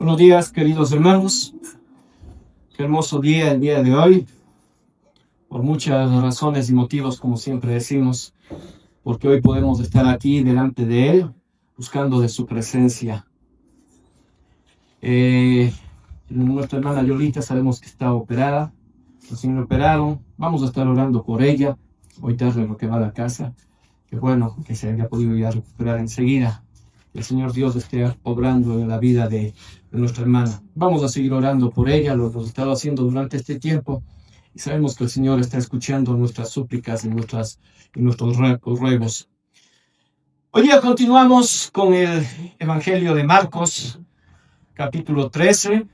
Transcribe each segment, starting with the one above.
Buenos días, queridos hermanos. Qué hermoso día el día de hoy, por muchas razones y motivos, como siempre decimos, porque hoy podemos estar aquí delante de Él, buscando de su presencia. Nuestra hermana Yolita sabemos que está operada, recién operaron, vamos a estar orando por ella, hoy tarde lo que va a la casa, que bueno, que se haya podido ya recuperar enseguida. El Señor Dios esté obrando en la vida de nuestra hermana. Vamos a seguir orando por ella, lo hemos estado haciendo durante este tiempo, y sabemos que el Señor está escuchando nuestras súplicas y nuestros ruegos. Hoy día continuamos con el Evangelio de Marcos, capítulo 13,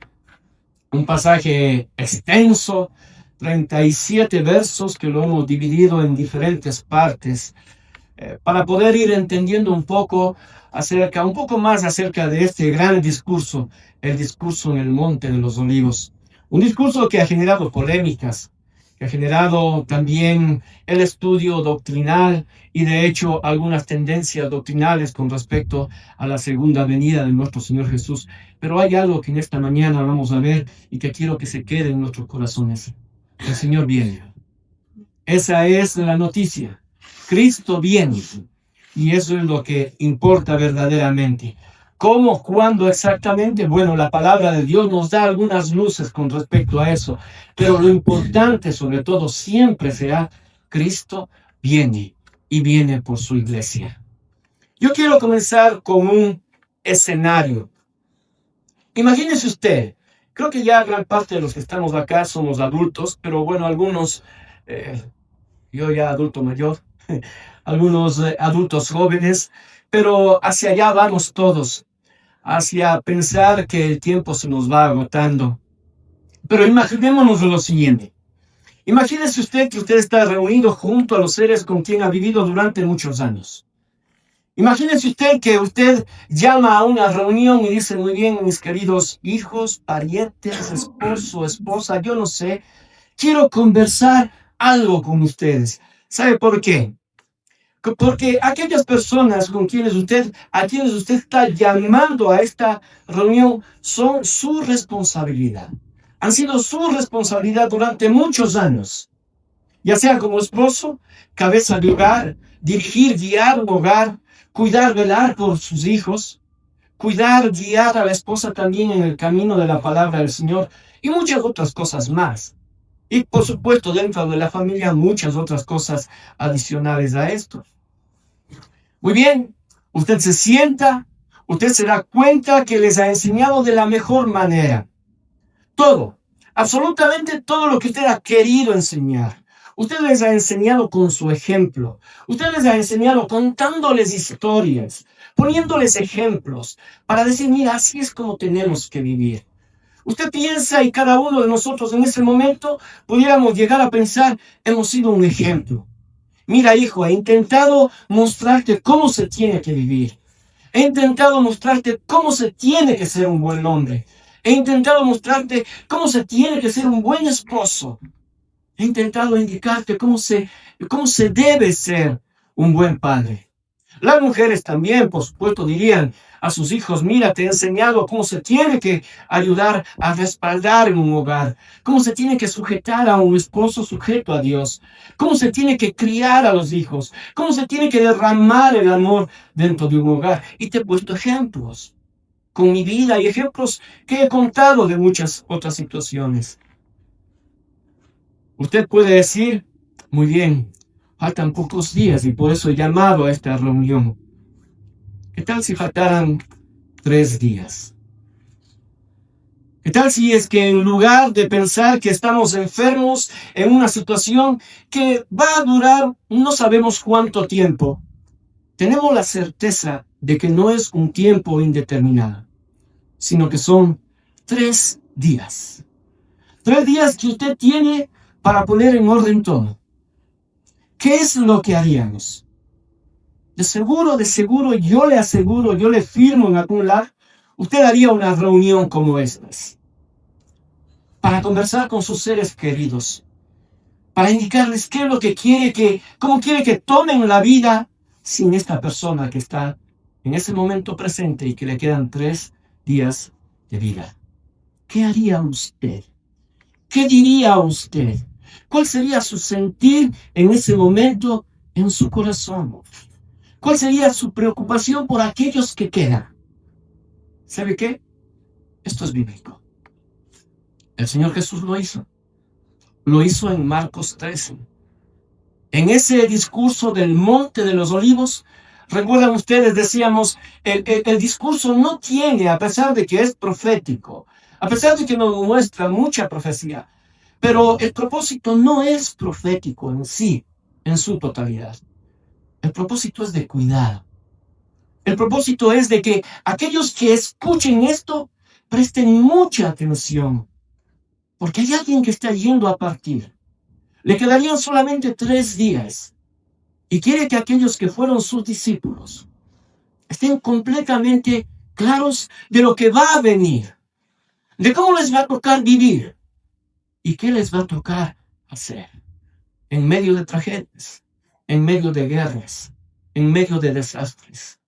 un pasaje extenso, 37 versos que lo hemos dividido en diferentes partes, para poder ir entendiendo un poco más acerca de este gran discurso, el discurso en el Monte de los Olivos. Un discurso que ha generado polémicas, que ha generado también el estudio doctrinal y de hecho algunas tendencias doctrinales con respecto a la segunda venida de nuestro Señor Jesús. Pero hay algo que en esta mañana vamos a ver y que quiero que se quede en nuestros corazones. El Señor viene. Esa es la noticia. Cristo viene, y eso es lo que importa verdaderamente. ¿Cómo? ¿Cuándo exactamente? Bueno, la palabra de Dios nos da algunas luces con respecto a eso, pero lo importante sobre todo siempre será: Cristo viene, y viene por su iglesia. Yo quiero comenzar con un escenario. Imagínese usted, creo que ya gran parte de los que estamos acá somos adultos, pero bueno, algunos, yo ya adulto mayor, algunos adultos jóvenes, pero hacia allá vamos todos, hacia pensar que el tiempo se nos va agotando. Pero imaginémonos lo siguiente. Imagínese usted que usted está reunido junto a los seres con quien ha vivido durante muchos años. Imagínese usted que usted llama a una reunión y dice: muy bien, mis queridos hijos, parientes, esposo, esposa, yo no sé, quiero conversar algo con ustedes. ¿Sabe por qué? Porque aquellas personas a quienes usted está llamando a esta reunión son su responsabilidad. Han sido su responsabilidad durante muchos años, ya sea como esposo, cabeza de hogar, dirigir, guiar un hogar, cuidar, velar por sus hijos, cuidar, guiar a la esposa también en el camino de la palabra del Señor y muchas otras cosas más. Y por supuesto, dentro de la familia, muchas otras cosas adicionales a esto. Muy bien, usted se sienta, usted se da cuenta que les ha enseñado de la mejor manera. Todo, absolutamente todo lo que usted ha querido enseñar. Usted les ha enseñado con su ejemplo. Usted les ha enseñado contándoles historias, poniéndoles ejemplos, para decir: mira, así es como tenemos que vivir. Usted piensa, y cada uno de nosotros en ese momento pudiéramos llegar a pensar: hemos sido un ejemplo. Mira, hijo, he intentado mostrarte cómo se tiene que vivir. He intentado mostrarte cómo se tiene que ser un buen hombre. He intentado mostrarte cómo se tiene que ser un buen esposo. He intentado indicarte cómo se debe ser un buen padre. Las mujeres también, por supuesto, dirían a sus hijos: mira, te he enseñado cómo se tiene que ayudar a respaldar en un hogar, cómo se tiene que sujetar a un esposo sujeto a Dios, cómo se tiene que criar a los hijos, cómo se tiene que derramar el amor dentro de un hogar. Y te he puesto ejemplos con mi vida y ejemplos que he contado de muchas otras situaciones. Usted puede decir: muy bien, faltan pocos días y por eso he llamado a esta reunión. ¿Qué tal si faltaran 3 días? ¿Qué tal si es que en lugar de pensar que estamos enfermos en una situación que va a durar no sabemos cuánto tiempo, tenemos la certeza de que no es un tiempo indeterminado, sino que son 3 días? 3 días que usted tiene para poner en orden todo. ¿Qué es lo que haríamos? De seguro, yo le aseguro, yo le firmo en algún lado, usted haría una reunión como estas, para conversar con sus seres queridos, para indicarles qué es lo que cómo quiere que tomen la vida sin esta persona que está en ese momento presente y que le quedan 3 días de vida. ¿Qué haría usted? ¿Qué diría usted? ¿Cuál sería su sentir en ese momento en su corazón? ¿Cuál sería su preocupación por aquellos que quedan? ¿Sabe qué? Esto es bíblico. El Señor Jesús lo hizo. Lo hizo en Marcos 13. En ese discurso del Monte de los Olivos, recuerdan ustedes, decíamos, el discurso no tiene, a pesar de que es profético, a pesar de que nos muestra mucha profecía, pero el propósito no es profético en sí, en su totalidad. El propósito es de cuidado. El propósito es de que aquellos que escuchen esto presten mucha atención, porque hay alguien que está yendo a partir. Le quedarían solamente 3 días y quiere que aquellos que fueron sus discípulos estén completamente claros de lo que va a venir, de cómo les va a tocar vivir y qué les va a tocar hacer en medio de tragedias, en medio de guerras, en medio de desastres.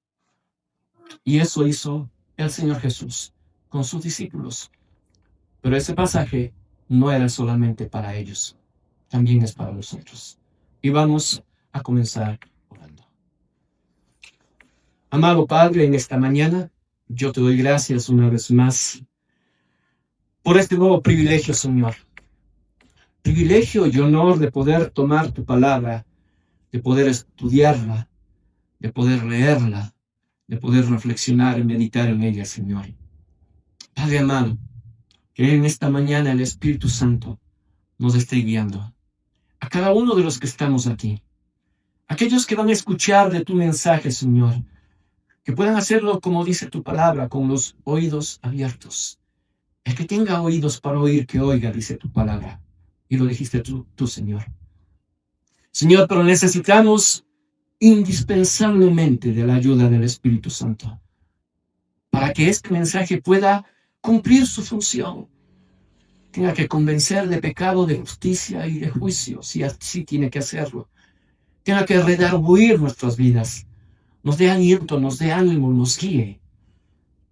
Y eso hizo el Señor Jesús con sus discípulos. Pero ese pasaje no era solamente para ellos, también es para nosotros. Y vamos a comenzar orando. Amado Padre, en esta mañana yo te doy gracias una vez más por este nuevo privilegio, Señor. Privilegio y honor de poder tomar tu palabra, de poder estudiarla, de poder leerla, de poder reflexionar y meditar en ella, Señor. Padre amado, que en esta mañana el Espíritu Santo nos esté guiando a cada uno de los que estamos aquí, aquellos que van a escuchar de tu mensaje, Señor, que puedan hacerlo como dice tu palabra, con los oídos abiertos. El que tenga oídos para oír, que oiga, dice tu palabra. Y lo dijiste tú, Señor. Señor, pero necesitamos indispensablemente de la ayuda del Espíritu Santo para que este mensaje pueda cumplir su función. Tenga que convencer de pecado, de justicia y de juicio, si así tiene que hacerlo. Tenga que redarguir nuestras vidas, nos dé aliento, nos dé ánimo, nos guíe.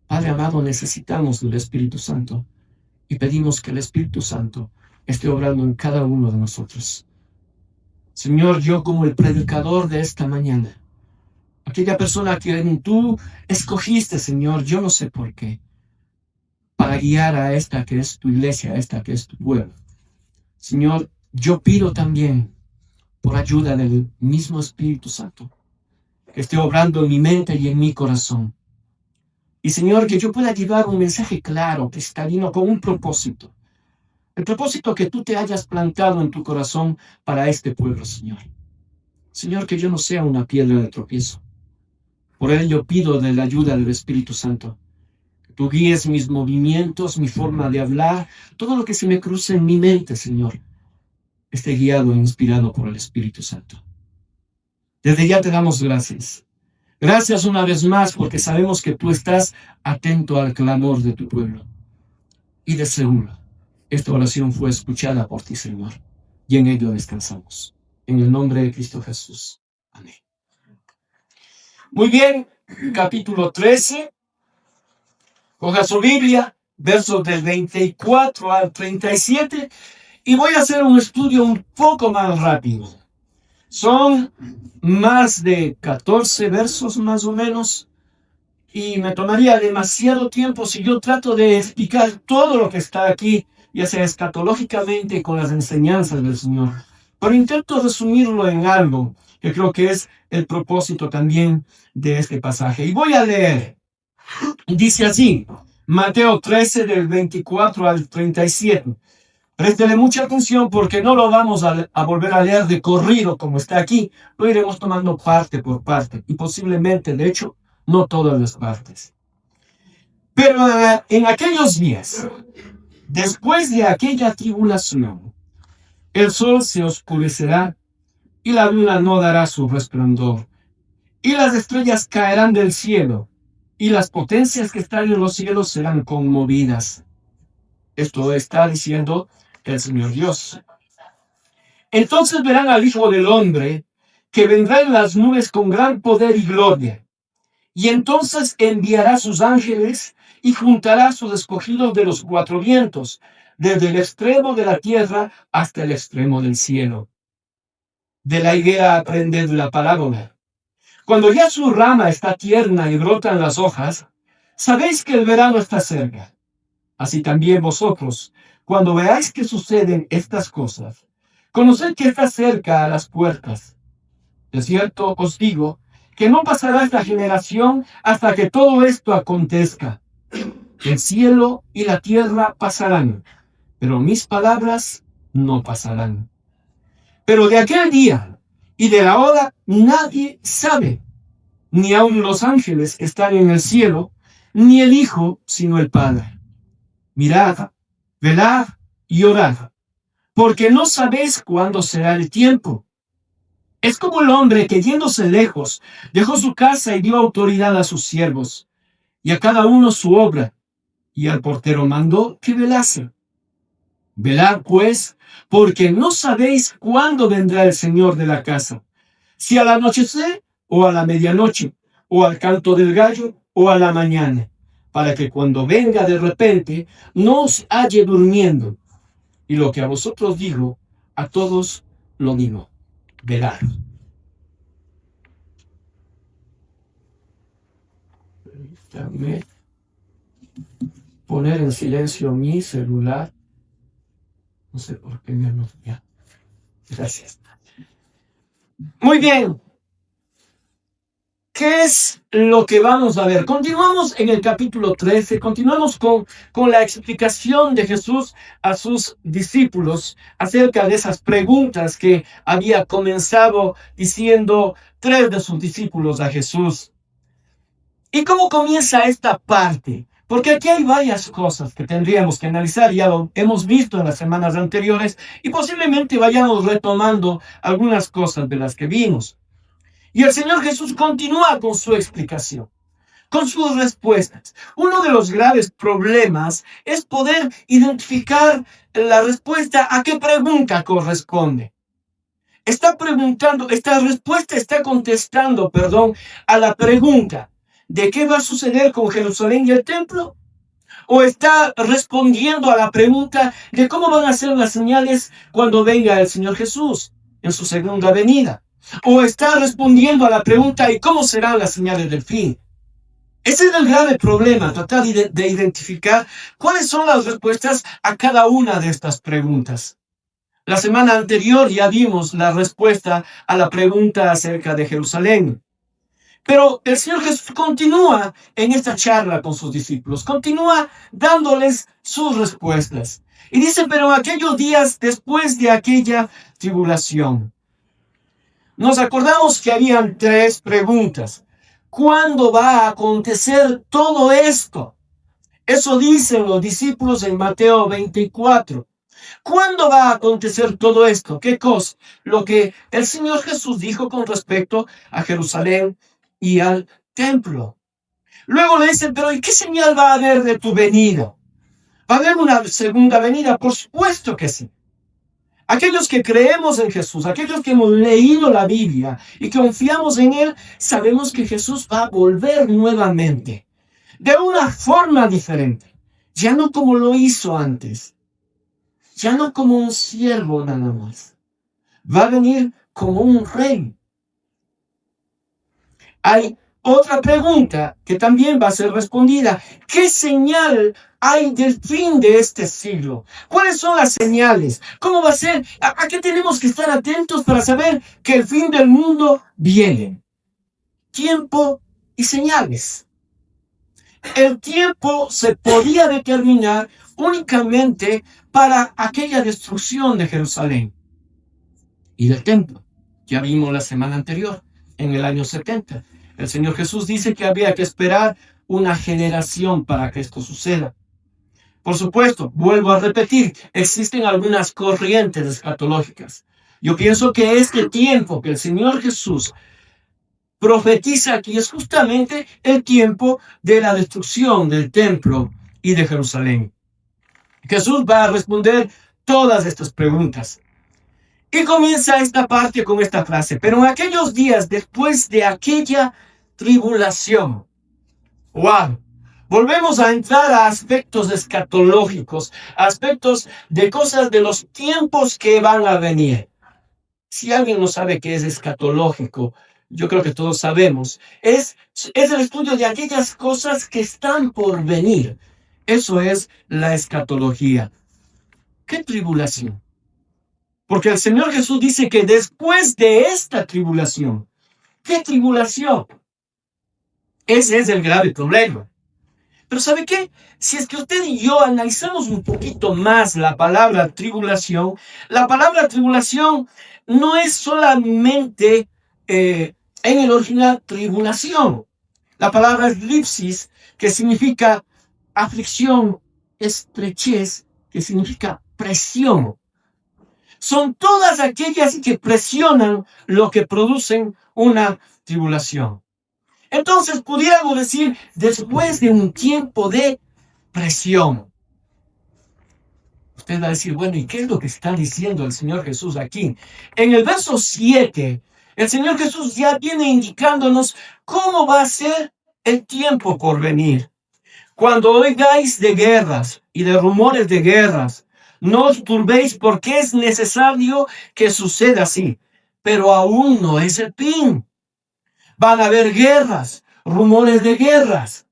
Padre amado, necesitamos del Espíritu Santo y pedimos que el Espíritu Santo esté obrando en cada uno de nosotros. Señor, yo como el predicador de esta mañana, aquella persona que tú escogiste, Señor, yo no sé por qué, para guiar a esta que es tu iglesia, a esta que es tu pueblo. Señor, yo pido también por ayuda del mismo Espíritu Santo, que esté obrando en mi mente y en mi corazón. Y Señor, que yo pueda llevar un mensaje claro, cristalino, con un propósito. El propósito que tú te hayas plantado en tu corazón para este pueblo, Señor. Señor, que yo no sea una piedra de tropiezo. Por ello pido de la ayuda del Espíritu Santo. Que tú guíes mis movimientos, mi forma de hablar, todo lo que se me cruce en mi mente, Señor, esté guiado e inspirado por el Espíritu Santo. Desde ya te damos gracias. Gracias una vez más porque sabemos que tú estás atento al clamor de tu pueblo. Y de seguro, esta oración fue escuchada por ti, Señor, y en ello descansamos. En el nombre de Cristo Jesús. Amén. Muy bien, capítulo 13. Coja su Biblia, versos del 24 al 37, y voy a hacer un estudio un poco más rápido. Son más de 14 versos más o menos, y me tomaría demasiado tiempo si yo trato de explicar todo lo que está aquí, ya sea escatológicamente con las enseñanzas del Señor. Pero intento resumirlo en algo, que creo que es el propósito también de este pasaje. Y voy a leer. Dice así, Mateo 13 del 24 al 37. Préstele mucha atención porque no lo vamos a volver a leer de corrido como está aquí. Lo iremos tomando parte por parte y posiblemente, de hecho, no todas las partes. Pero en aquellos días, después de aquella tribulación, el sol se oscurecerá y la luna no dará su resplandor, y las estrellas caerán del cielo, y las potencias que están en los cielos serán conmovidas. Esto está diciendo el Señor Dios. Entonces verán al Hijo del Hombre, que vendrá en las nubes con gran poder y gloria. Y entonces enviará sus ángeles y juntará a sus escogidos de los cuatro vientos, desde el extremo de la tierra hasta el extremo del cielo. De la higuera aprended la parábola. Cuando ya su rama está tierna y brotan las hojas, sabéis que el verano está cerca. Así también vosotros, cuando veáis que suceden estas cosas, conoced que está cerca a las puertas. De cierto os digo que no pasará esta generación hasta que todo esto acontezca. El cielo y la tierra pasarán, pero mis palabras no pasarán. Pero de aquel día y de la hora nadie sabe, ni aun los ángeles que están en el cielo, ni el Hijo, sino el Padre. Mirad, velad y orad, porque no sabéis cuándo será el tiempo. Es como el hombre que yéndose lejos, dejó su casa y dio autoridad a sus siervos, y a cada uno su obra, y al portero mandó que velase. Velad, pues, porque no sabéis cuándo vendrá el Señor de la casa, si al anochecer o a la medianoche, o al canto del gallo o a la mañana, para que cuando venga de repente no os halle durmiendo. Y lo que a vosotros digo, a todos lo digo. Velad. Permítame poner en silencio mi celular. No sé por qué me anotó. Gracias. Muy bien. ¿Qué es lo que vamos a ver? Continuamos en el capítulo 13, continuamos con la explicación de Jesús a sus discípulos acerca de esas preguntas que había comenzado diciendo 3 de sus discípulos a Jesús. ¿Y cómo comienza esta parte? Porque aquí hay varias cosas que tendríamos que analizar, ya lo hemos visto en las semanas anteriores y posiblemente vayamos retomando algunas cosas de las que vimos. Y el Señor Jesús continúa con su explicación, con sus respuestas. Uno de los graves problemas es poder identificar la respuesta a qué pregunta corresponde. Esta respuesta está contestando, a la pregunta de qué va a suceder con Jerusalén y el templo, o está respondiendo a la pregunta de cómo van a ser las señales cuando venga el Señor Jesús en su segunda venida. O está respondiendo a la pregunta ¿y cómo serán las señales del fin? Ese es el grave problema, tratar de identificar cuáles son las respuestas a cada una de estas preguntas. La semana anterior ya vimos la respuesta a la pregunta acerca de Jerusalén. Pero el Señor Jesús continúa en esta charla con sus discípulos, continúa dándoles sus respuestas. Y dice, pero aquellos días después de aquella tribulación. Nos acordamos que habían 3 preguntas. ¿Cuándo va a acontecer todo esto? Eso dicen los discípulos en Mateo 24. ¿Cuándo va a acontecer todo esto? ¿Qué cosa? Lo que el Señor Jesús dijo con respecto a Jerusalén y al templo. Luego le dicen, pero ¿y qué señal va a haber de tu venida? ¿Va a haber una segunda venida? Por supuesto que sí. Aquellos que creemos en Jesús, aquellos que hemos leído la Biblia y confiamos en Él, sabemos que Jesús va a volver nuevamente, de una forma diferente, ya no como lo hizo antes, ya no como un siervo nada más, va a venir como un rey. Hay otra pregunta que también va a ser respondida. ¿Qué señal hay del fin de este siglo? ¿Cuáles son las señales? ¿Cómo va a ser? ¿A qué tenemos que estar atentos para saber que el fin del mundo viene? Tiempo y señales. El tiempo se podía determinar únicamente para aquella destrucción de Jerusalén y del templo. Ya vimos la semana anterior, en el año 70. El Señor Jesús dice que había que esperar una generación para que esto suceda. Por supuesto, vuelvo a repetir, existen algunas corrientes escatológicas. Yo pienso que este tiempo que el Señor Jesús profetiza aquí es justamente el tiempo de la destrucción del templo y de Jerusalén. Jesús va a responder todas estas preguntas. Y comienza esta parte con esta frase, pero en aquellos días después de aquella tribulación. ¡Wow! Volvemos a entrar a aspectos escatológicos, aspectos de cosas de los tiempos que van a venir. Si alguien no sabe qué es escatológico, yo creo que todos sabemos. Es el estudio de aquellas cosas que están por venir. Eso es la escatología. ¿Qué tribulación? Porque el Señor Jesús dice que después de esta tribulación, ¿qué tribulación? Ese es el grave problema. Pero ¿sabe qué? Si es que usted y yo analizamos un poquito más la palabra tribulación no es solamente en el original tribulación. La palabra es lipsis, que significa aflicción, estrechez, que significa presión. Son todas aquellas que presionan lo que producen una tribulación. Entonces, pudiéramos decir, después de un tiempo de presión. Usted va a decir, bueno, ¿y qué es lo que está diciendo el Señor Jesús aquí? En el verso 7, el Señor Jesús ya viene indicándonos cómo va a ser el tiempo por venir. Cuando oigáis de guerras y de rumores de guerras, no os turbéis porque es necesario que suceda así, pero aún no es el fin. Van a haber guerras, rumores de guerras,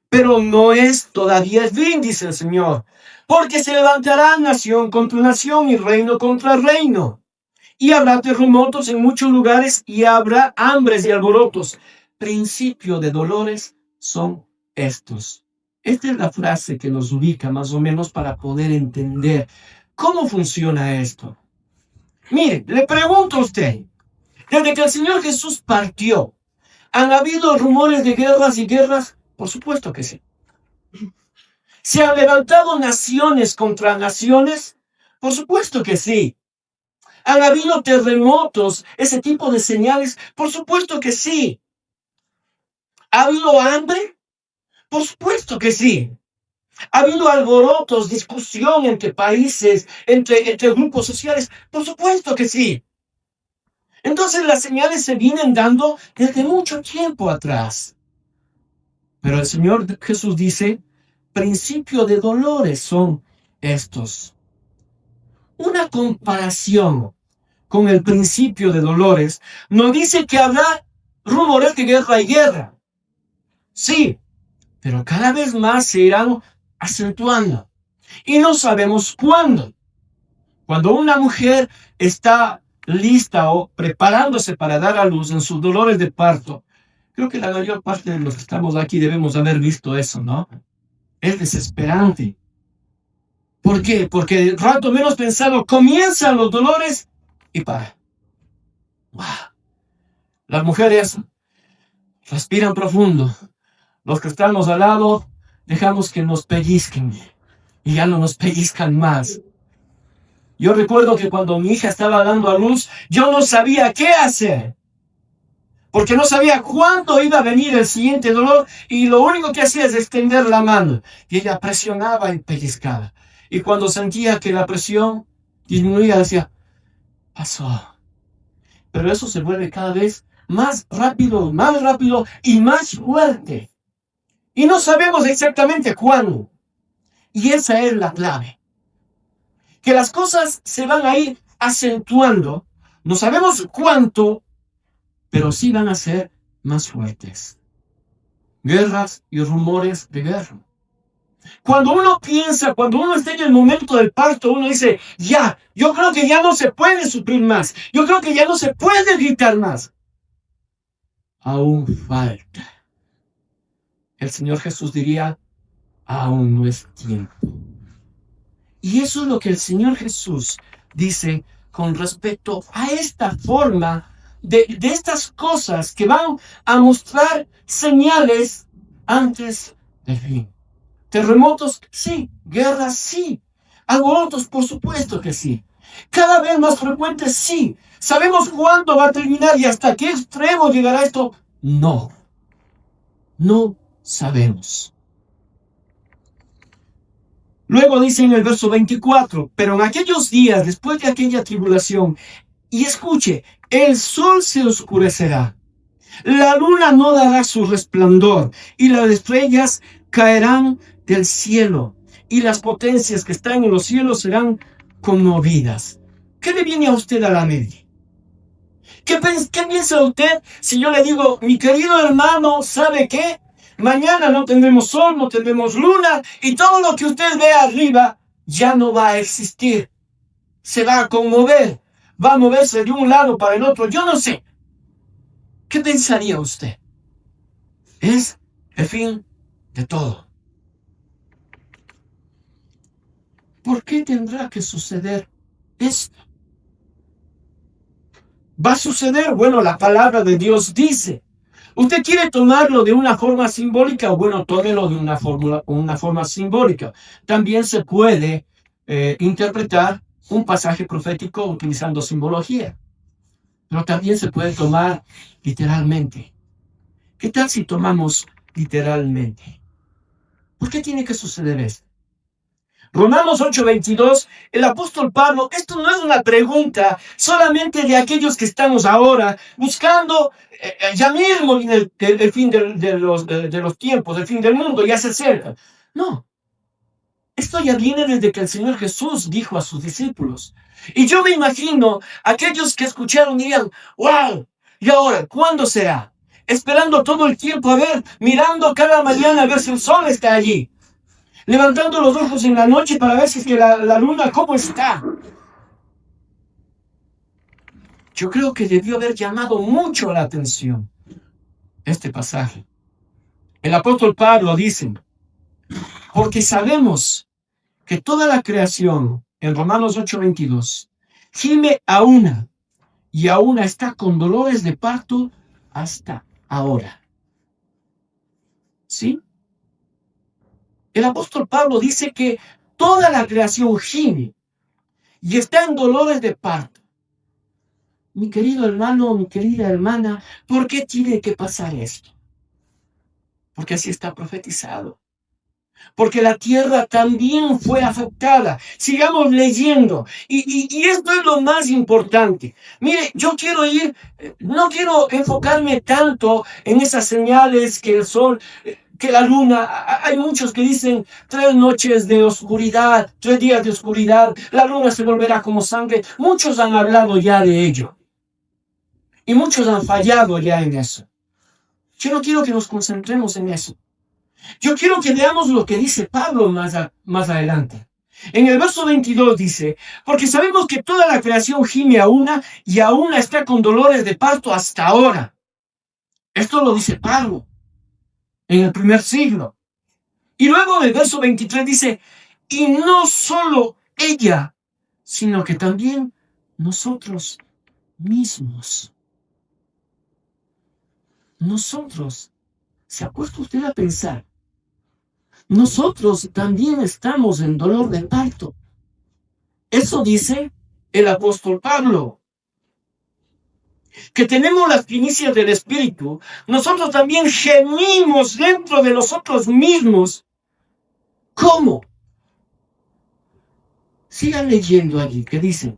pero no es todavía el fin, dice el Señor, porque se levantará nación contra nación y reino contra reino. Y habrá terremotos en muchos lugares y habrá hambres y alborotos. Principio de dolores son estos. Esta es la frase que nos ubica más o menos para poder entender cómo funciona esto. Mire, le pregunto a usted, desde que el Señor Jesús partió, ¿han habido rumores de guerras y guerras? Por supuesto que sí. ¿Se han levantado naciones contra naciones? Por supuesto que sí. ¿Han habido terremotos, ese tipo de señales? Por supuesto que sí. ¿Ha habido hambre? Por supuesto que sí. ¿Ha habido alborotos, discusión entre países, entre grupos sociales? Por supuesto que sí. Entonces las señales se vienen dando desde mucho tiempo atrás. Pero el Señor Jesús dice, principio de dolores son estos. Una comparación con el principio de dolores nos dice que habrá rumores de guerra y guerra. Sí, pero cada vez más se irán acentuando. Y no sabemos cuándo. Cuando una mujer está lista o preparándose para dar a luz en sus dolores de parto, creo que la mayor parte de los que estamos aquí debemos haber visto eso, ¿no? Es desesperante. ¿Por qué? Porque rato menos pensado comienzan los dolores y para. ¡Wow! Las mujeres respiran profundo. Los que estamos al lado dejamos que nos pellizquen y ya no nos pellizcan más. Yo recuerdo que cuando mi hija estaba dando a luz, yo no sabía qué hacer. Porque no sabía cuándo iba a venir el siguiente dolor y lo único que hacía es extender la mano. Y ella presionaba y pellizcaba. Y cuando sentía que la presión disminuía, decía, pasó. Pero eso se vuelve cada vez más rápido y más fuerte. Y no sabemos exactamente cuándo. Y esa es la clave. Que las cosas se van a ir acentuando. No sabemos cuánto, pero sí van a ser más fuertes. Guerras y rumores de guerra. Cuando uno está en el momento del parto, uno dice, ya, yo creo que ya no se puede sufrir más. Yo creo que ya no se puede gritar más. Aún falta. El Señor Jesús diría, aún no es tiempo. Y eso es lo que el Señor Jesús dice con respecto a esta forma de estas cosas que van a mostrar señales antes del fin. Terremotos, sí. Guerras, sí. Alborotos, por supuesto que sí. Cada vez más frecuentes, sí. ¿Sabemos cuándo va a terminar y hasta qué extremo llegará esto? No. No sabemos. Luego dice en el verso 24, pero en aquellos días, después de aquella tribulación, y escuche, el sol se oscurecerá, La luna no dará su resplandor y las estrellas caerán del cielo y las potencias que están en los cielos serán conmovidas. ¿Qué le viene a usted a la mente? ¿Qué piensa usted si yo le digo, mi querido hermano, ¿sabe qué? Mañana no tendremos sol, no tendremos luna y todo lo que usted ve arriba ya no va a existir. Se va a conmover, va a moverse de un lado para el otro, yo no sé. ¿Qué pensaría usted? Es el fin de todo. ¿Por qué tendrá que suceder esto? ¿Va a suceder? Bueno, la palabra de Dios dice. ¿Usted quiere tomarlo de una forma simbólica? Bueno, tómelo de una forma simbólica. También se puede interpretar un pasaje profético utilizando simbología. Pero también se puede tomar literalmente. ¿Qué tal si tomamos literalmente? ¿Por qué tiene que suceder esto? Romanos 8:22, el apóstol Pablo, esto no es una pregunta solamente de aquellos que estamos ahora buscando ya mismo el fin de los tiempos, el fin del mundo, ya se acerca. No, esto ya viene desde que el Señor Jesús dijo a sus discípulos. Y yo me imagino aquellos que escucharon dirían, wow, ¿y ahora cuándo será? Esperando todo el tiempo a ver, mirando cada mañana a ver si el sol está allí. Levantando los ojos en la noche para ver si es que la luna cómo está. Yo creo que debió haber llamado mucho la atención este pasaje. El apóstol Pablo dice, porque sabemos que toda la creación, en Romanos 8:22, gime a una y a una está con dolores de parto hasta ahora. ¿Sí? El apóstol Pablo dice que toda la creación gime y está en dolores de parto. Mi querido hermano, mi querida hermana, ¿por qué tiene que pasar esto? Porque así está profetizado. Porque la tierra también fue afectada. Sigamos leyendo. Y esto es lo más importante. Mire, no quiero enfocarme tanto en esas señales que el sol, que la luna. Hay muchos que dicen 3 noches de oscuridad, 3 días de oscuridad, la luna se volverá como sangre. Muchos han hablado ya de ello. Y muchos han fallado ya en eso. Yo no quiero que nos concentremos en eso. Yo quiero que veamos lo que dice Pablo más adelante. En el verso 22 dice, porque sabemos que toda la creación gime a una y a una está con dolores de parto hasta ahora. Esto lo dice Pablo en el primer siglo. Y luego en el verso 23 dice, y no solo ella, sino que también nosotros mismos. Nosotros, ¿se ha puesto usted a pensar? Nosotros también estamos en dolor de parto. Eso dice el apóstol Pablo. Que tenemos las primicias del Espíritu. Nosotros también gemimos dentro de nosotros mismos. ¿Cómo? Sigan leyendo allí que dice,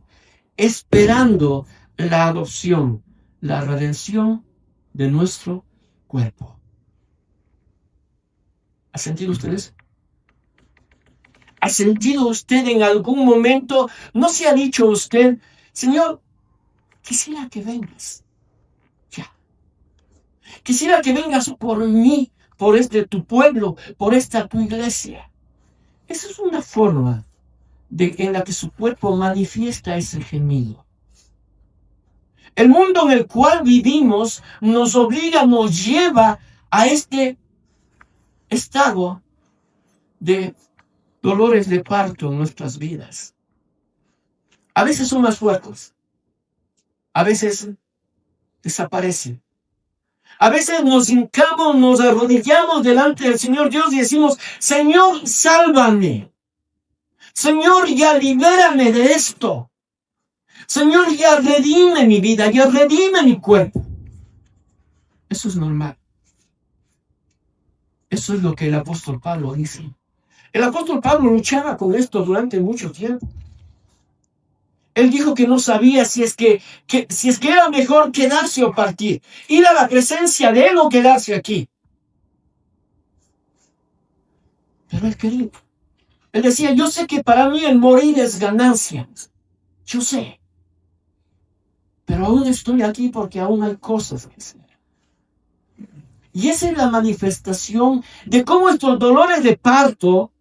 esperando la adopción, la redención de nuestro cuerpo. ¿Ha sentido ustedes? ¿Ha sentido usted en algún momento? ¿No se ha dicho usted, Señor, quisiera que vengas? Ya. Quisiera que vengas por mí, por tu pueblo, por esta tu iglesia. Esa es una forma en la que su cuerpo manifiesta ese gemido. El mundo en el cual vivimos nos obliga, nos lleva a este estado de dolores de parto en nuestras vidas. A veces son más fuertes, a veces desaparecen. A veces nos hincamos, nos arrodillamos delante del Señor Dios y decimos, Señor, sálvame. Señor, ya libérame de esto. Señor, ya redime mi vida, ya redime mi cuerpo. Eso es normal. Eso es lo que el apóstol Pablo dice. El apóstol Pablo luchaba con esto durante mucho tiempo. Él dijo que no sabía si es que era mejor quedarse o partir, ir a la presencia de Él o quedarse aquí. Pero Él quería. Él decía, yo sé que para mí el morir es ganancia. Yo sé. Pero aún estoy aquí porque aún hay cosas que hacer. Y esa es la manifestación de cómo estos dolores de parto,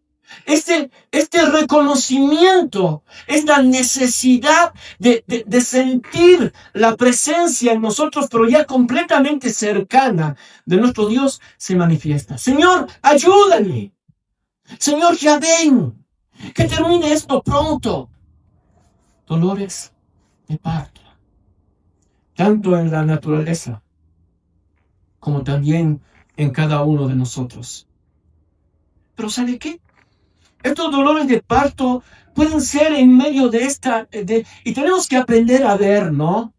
este reconocimiento, esta necesidad de sentir la presencia en nosotros, pero ya completamente cercana de nuestro Dios, se manifiesta. Señor, ayúdame. Señor, ya ven. Que termine esto pronto. Dolores de parto, tanto en la naturaleza como también en cada uno de nosotros. Pero ¿sabe qué? Estos dolores de parto pueden ser en medio de y tenemos que aprender a ver, ¿no?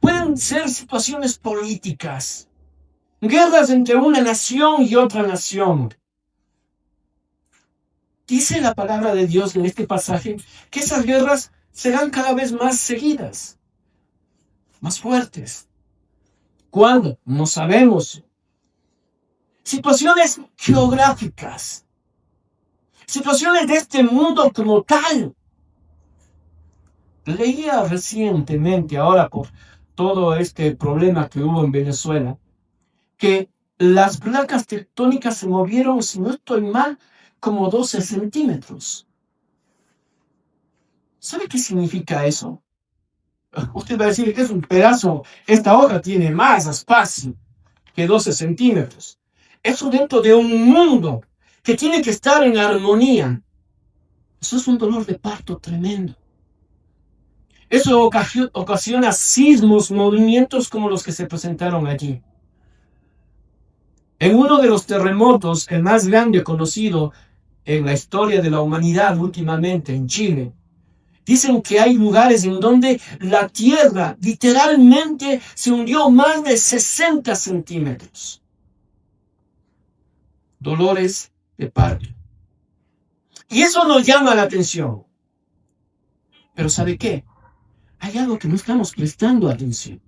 Pueden ser situaciones políticas, guerras entre una nación y otra nación. Dice la palabra de Dios en este pasaje que esas guerras serán cada vez más seguidas, más fuertes. ¿Cuándo? No sabemos. Situaciones geográficas. Situaciones de este mundo como tal. Leía recientemente, ahora por todo este problema que hubo en Venezuela, que las placas tectónicas se movieron, si no estoy mal, como 12 centímetros. ¿Sabe qué significa eso? Usted va a decir que es un pedazo, esta hoja tiene más espacio que 12 centímetros. Eso dentro de un mundo que tiene que estar en armonía. Eso es un dolor de parto tremendo. Eso ocasiona sismos, movimientos como los que se presentaron allí. En uno de los terremotos, el más grande conocido en la historia de la humanidad últimamente, en Chile, dicen que hay lugares en donde la tierra literalmente se hundió más de 60 centímetros. Dolores de parto. Y eso nos llama la atención. Pero ¿sabe qué? Hay algo que no estamos prestando atención.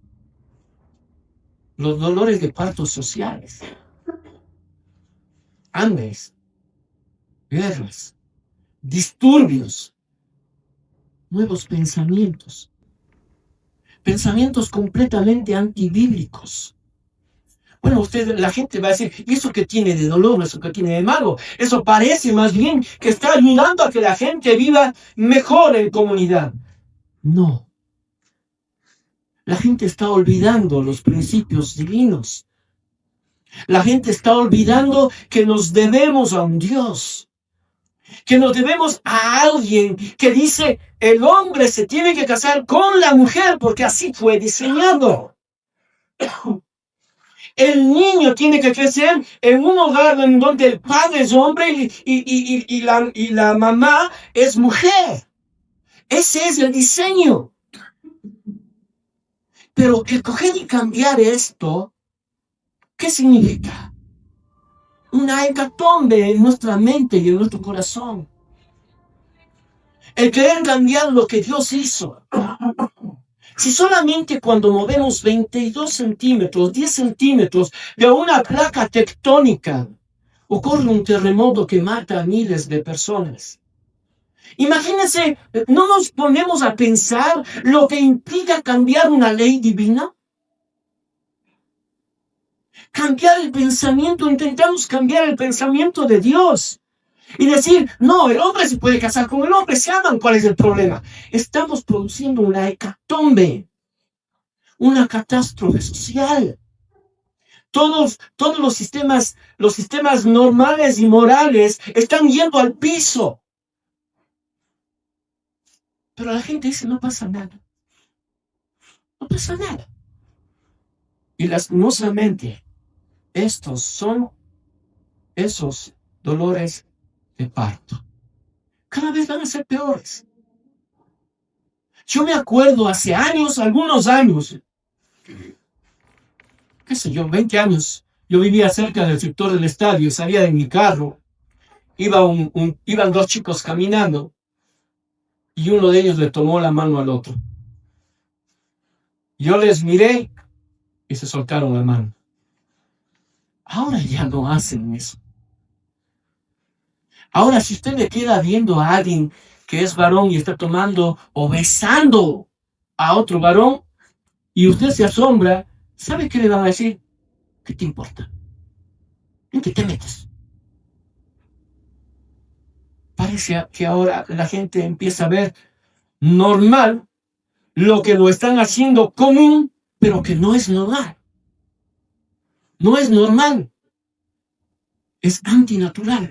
Los dolores de parto sociales. Hambres. Guerras. Disturbios. Nuevos pensamientos. Pensamientos completamente antibíblicos. Bueno, la gente va a decir, ¿y eso qué tiene de dolor? ¿Eso qué tiene de malo? Eso parece más bien que está ayudando a que la gente viva mejor en comunidad. No. La gente está olvidando los principios divinos. La gente está olvidando que nos debemos a un Dios. Que nos debemos a alguien que dice, el hombre se tiene que casar con la mujer porque así fue diseñado. El niño tiene que crecer en un hogar en donde el padre es hombre y la mamá es mujer. Ese es el diseño. Pero el coger y cambiar esto, ¿qué significa? Una hecatombe en nuestra mente y en nuestro corazón. El querer cambiar lo que Dios hizo. Si solamente cuando movemos 22 centímetros, 10 centímetros de una placa tectónica, ocurre un terremoto que mata a miles de personas. Imagínense, ¿no nos ponemos a pensar lo que implica cambiar una ley divina? Cambiar el pensamiento, intentamos cambiar el pensamiento de Dios. Y decir, no, el hombre se puede casar con el hombre, se aman, ¿cuál es el problema? Estamos produciendo una hecatombe, una catástrofe social. Todos los sistemas normales y morales están yendo al piso. Pero la gente dice, no pasa nada. No pasa nada. Y lastimosamente, estos son esos dolores de parto. Cada vez van a ser peores. Yo me acuerdo hace años, algunos años, qué sé yo, 20 años, yo vivía cerca del sector del estadio y salía de mi carro. Iban dos chicos caminando y uno de ellos le tomó la mano al otro. Yo les miré y se soltaron la mano. Ahora ya no hacen eso. Ahora, si usted le queda viendo a alguien que es varón y está tomando o besando a otro varón y usted se asombra, ¿sabe qué le van a decir? ¿Qué te importa? ¿En qué te metes? Parece que ahora la gente empieza a ver normal lo que lo están haciendo común, pero que no es normal. No es normal. Es antinatural.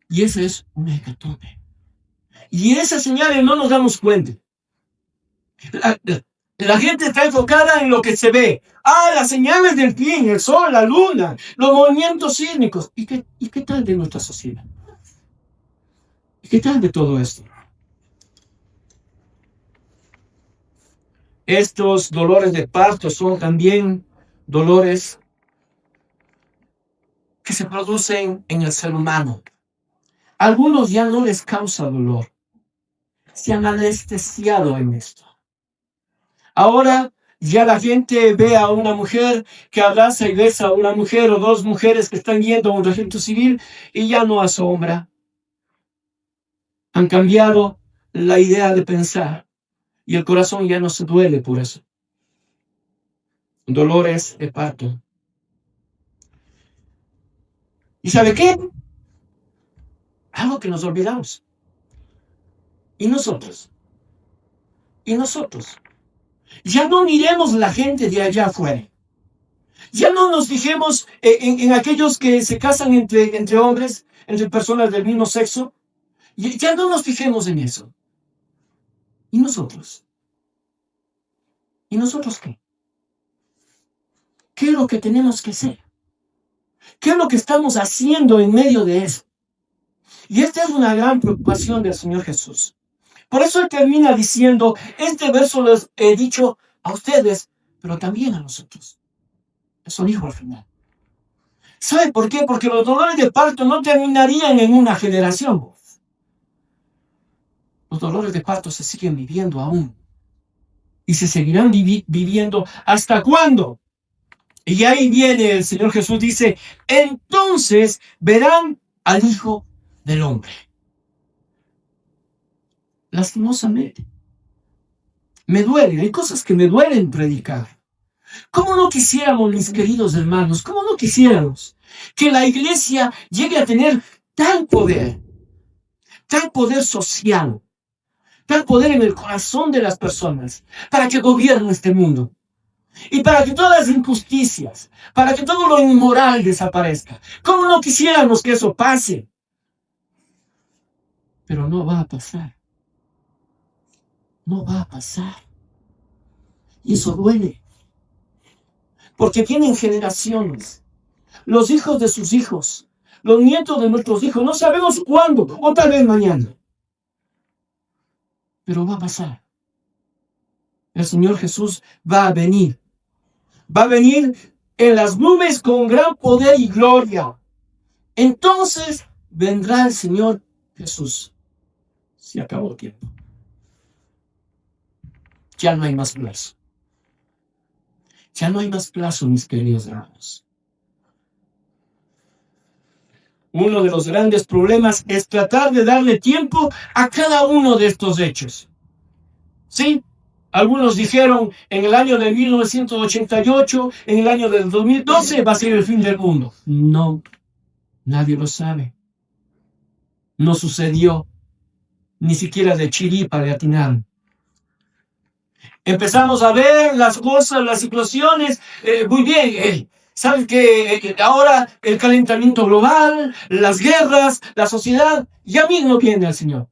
Y eso es una hecatombe. Y esas señales no nos damos cuenta. La gente está enfocada en lo que se ve. Las señales del fin, el sol, la luna, los movimientos sísmicos. ¿Y qué tal de nuestra sociedad? ¿Y qué tal de todo esto? Estos dolores de parto son también dolores que se producen en el ser humano. Algunos ya no les causa dolor. Se han anestesiado en esto. Ahora ya la gente ve a una mujer que abraza y besa a una mujer o dos mujeres que están yendo a un registro civil y ya no asombra. Han cambiado la idea de pensar y el corazón ya no se duele por eso. Dolores de parto. ¿Y sabe qué? Algo que nos olvidamos. ¿Y nosotros? Ya no miremos la gente de allá afuera. Ya no nos fijemos en aquellos que se casan entre hombres, entre personas del mismo sexo. Ya no nos fijemos en eso. ¿Y nosotros? ¿Y nosotros qué? ¿Qué es lo que tenemos que hacer? ¿Qué es lo que estamos haciendo en medio de eso? Y esta es una gran preocupación del Señor Jesús. Por eso Él termina diciendo, este verso les he dicho a ustedes, pero también a nosotros. Eso dijo al final. ¿Sabe por qué? Porque los dolores de parto no terminarían en una generación. Los dolores de parto se siguen viviendo aún. Y se seguirán viviendo ¿hasta cuándo? Y ahí viene el Señor Jesús, dice, entonces verán al Hijo del Hombre. Lastimosamente. Me duele, hay cosas que me duelen predicar. ¿Cómo no quisiéramos, mis queridos hermanos, cómo no quisiéramos que la iglesia llegue a tener tal poder social, tal poder en el corazón de las personas, para que gobierne este mundo? Y para que todas las injusticias, para que todo lo inmoral desaparezca. ¿Cómo no quisiéramos que eso pase? Pero no va a pasar. No va a pasar. Y eso duele. Porque vienen generaciones, los hijos de sus hijos, los nietos de nuestros hijos, no sabemos cuándo, o tal vez mañana. Pero va a pasar. El Señor Jesús va a venir. Va a venir en las nubes con gran poder y gloria. Entonces vendrá el Señor Jesús. Se acabó el tiempo. Ya no hay más plazo. Ya no hay más plazo, mis queridos hermanos. Uno de los grandes problemas es tratar de darle tiempo a cada uno de estos hechos. ¿Sí? Algunos dijeron en el año de 1988, en el año del 2012 va a ser el fin del mundo. No, nadie lo sabe. No sucedió. Ni siquiera de chiripa le atinaron. Empezamos a ver las cosas, las situaciones, muy bien. ¿Saben que ahora el calentamiento global, las guerras, la sociedad, ya mismo viene el Señor?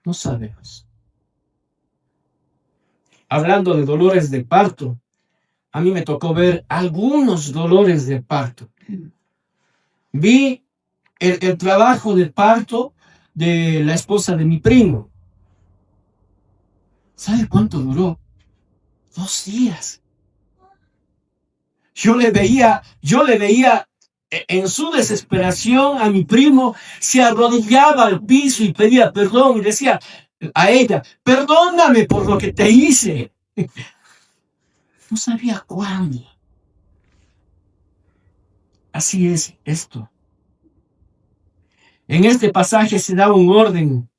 No sabemos. Hablando de dolores de parto, a mí me tocó ver algunos dolores de parto. Vi el trabajo de parto de la esposa de mi primo. ¿Sabe cuánto duró? 2 días. Yo le veía en su desesperación a mi primo, se arrodillaba al piso y pedía perdón y decía a ella, perdóname por lo que te hice. No sabía cuándo. Así es esto. En este pasaje se da un orden,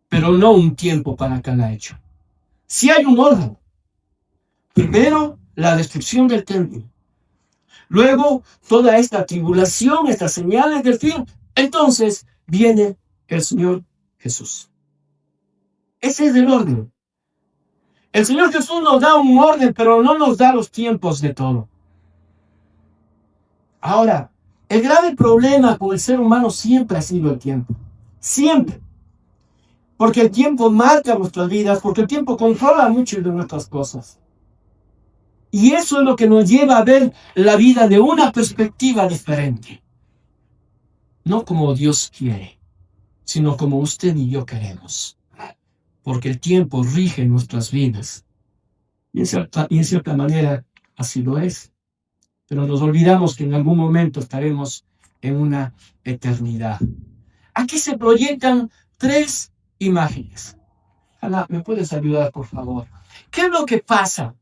pero no un tiempo para cada hecho. Sí hay un orden. Primero, la destrucción del templo. Luego, toda esta tribulación, estas señales del fin. Entonces, viene el Señor Jesús. Ese es el orden. El Señor Jesús nos da un orden, pero no nos da los tiempos de todo. Ahora, el grave problema con el ser humano siempre ha sido el tiempo. Siempre. Porque el tiempo marca nuestras vidas, porque el tiempo controla muchas de nuestras cosas. Y eso es lo que nos lleva a ver la vida de una perspectiva diferente. No como Dios quiere, sino como usted y yo queremos. Porque el tiempo rige nuestras vidas. Y en cierta manera, así lo es. Pero nos olvidamos que en algún momento estaremos en una eternidad. Aquí se proyectan 3 imágenes. Ana, ¿me puedes ayudar, por favor? ¿Qué es lo que pasa?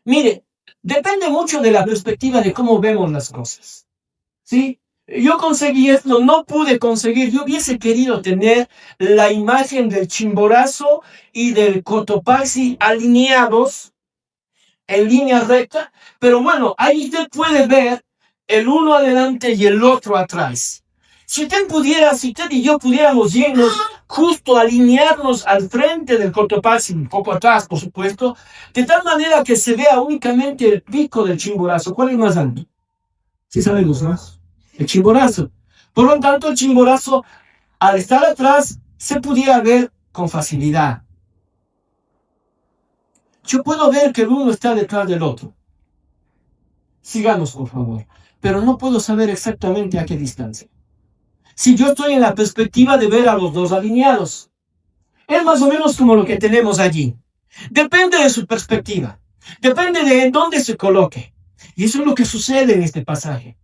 Mire, depende mucho de la perspectiva de cómo vemos las cosas. ¿Sí? Yo conseguí esto, no pude conseguir. Yo hubiese querido tener la imagen del Chimborazo y del Cotopaxi alineados en línea recta, pero bueno, ahí usted puede ver el uno adelante y el otro atrás. Si usted y yo pudiéramos irnos justo alinearnos al frente del Cotopaxi, un poco atrás, por supuesto, de tal manera que se vea únicamente el pico del Chimborazo. ¿Cuál es más alto? Sí sabemos, ¿no? El Chimborazo. Por lo tanto, el Chimborazo, al estar atrás, se pudiera ver con facilidad. Yo puedo ver que el uno está detrás del otro. Sigamos, por favor. Pero no puedo saber exactamente a qué distancia. Si yo estoy en la perspectiva de ver a los dos alineados, es más o menos como lo que tenemos allí. Depende de su perspectiva. Depende de en dónde se coloque. Y eso es lo que sucede en este pasaje.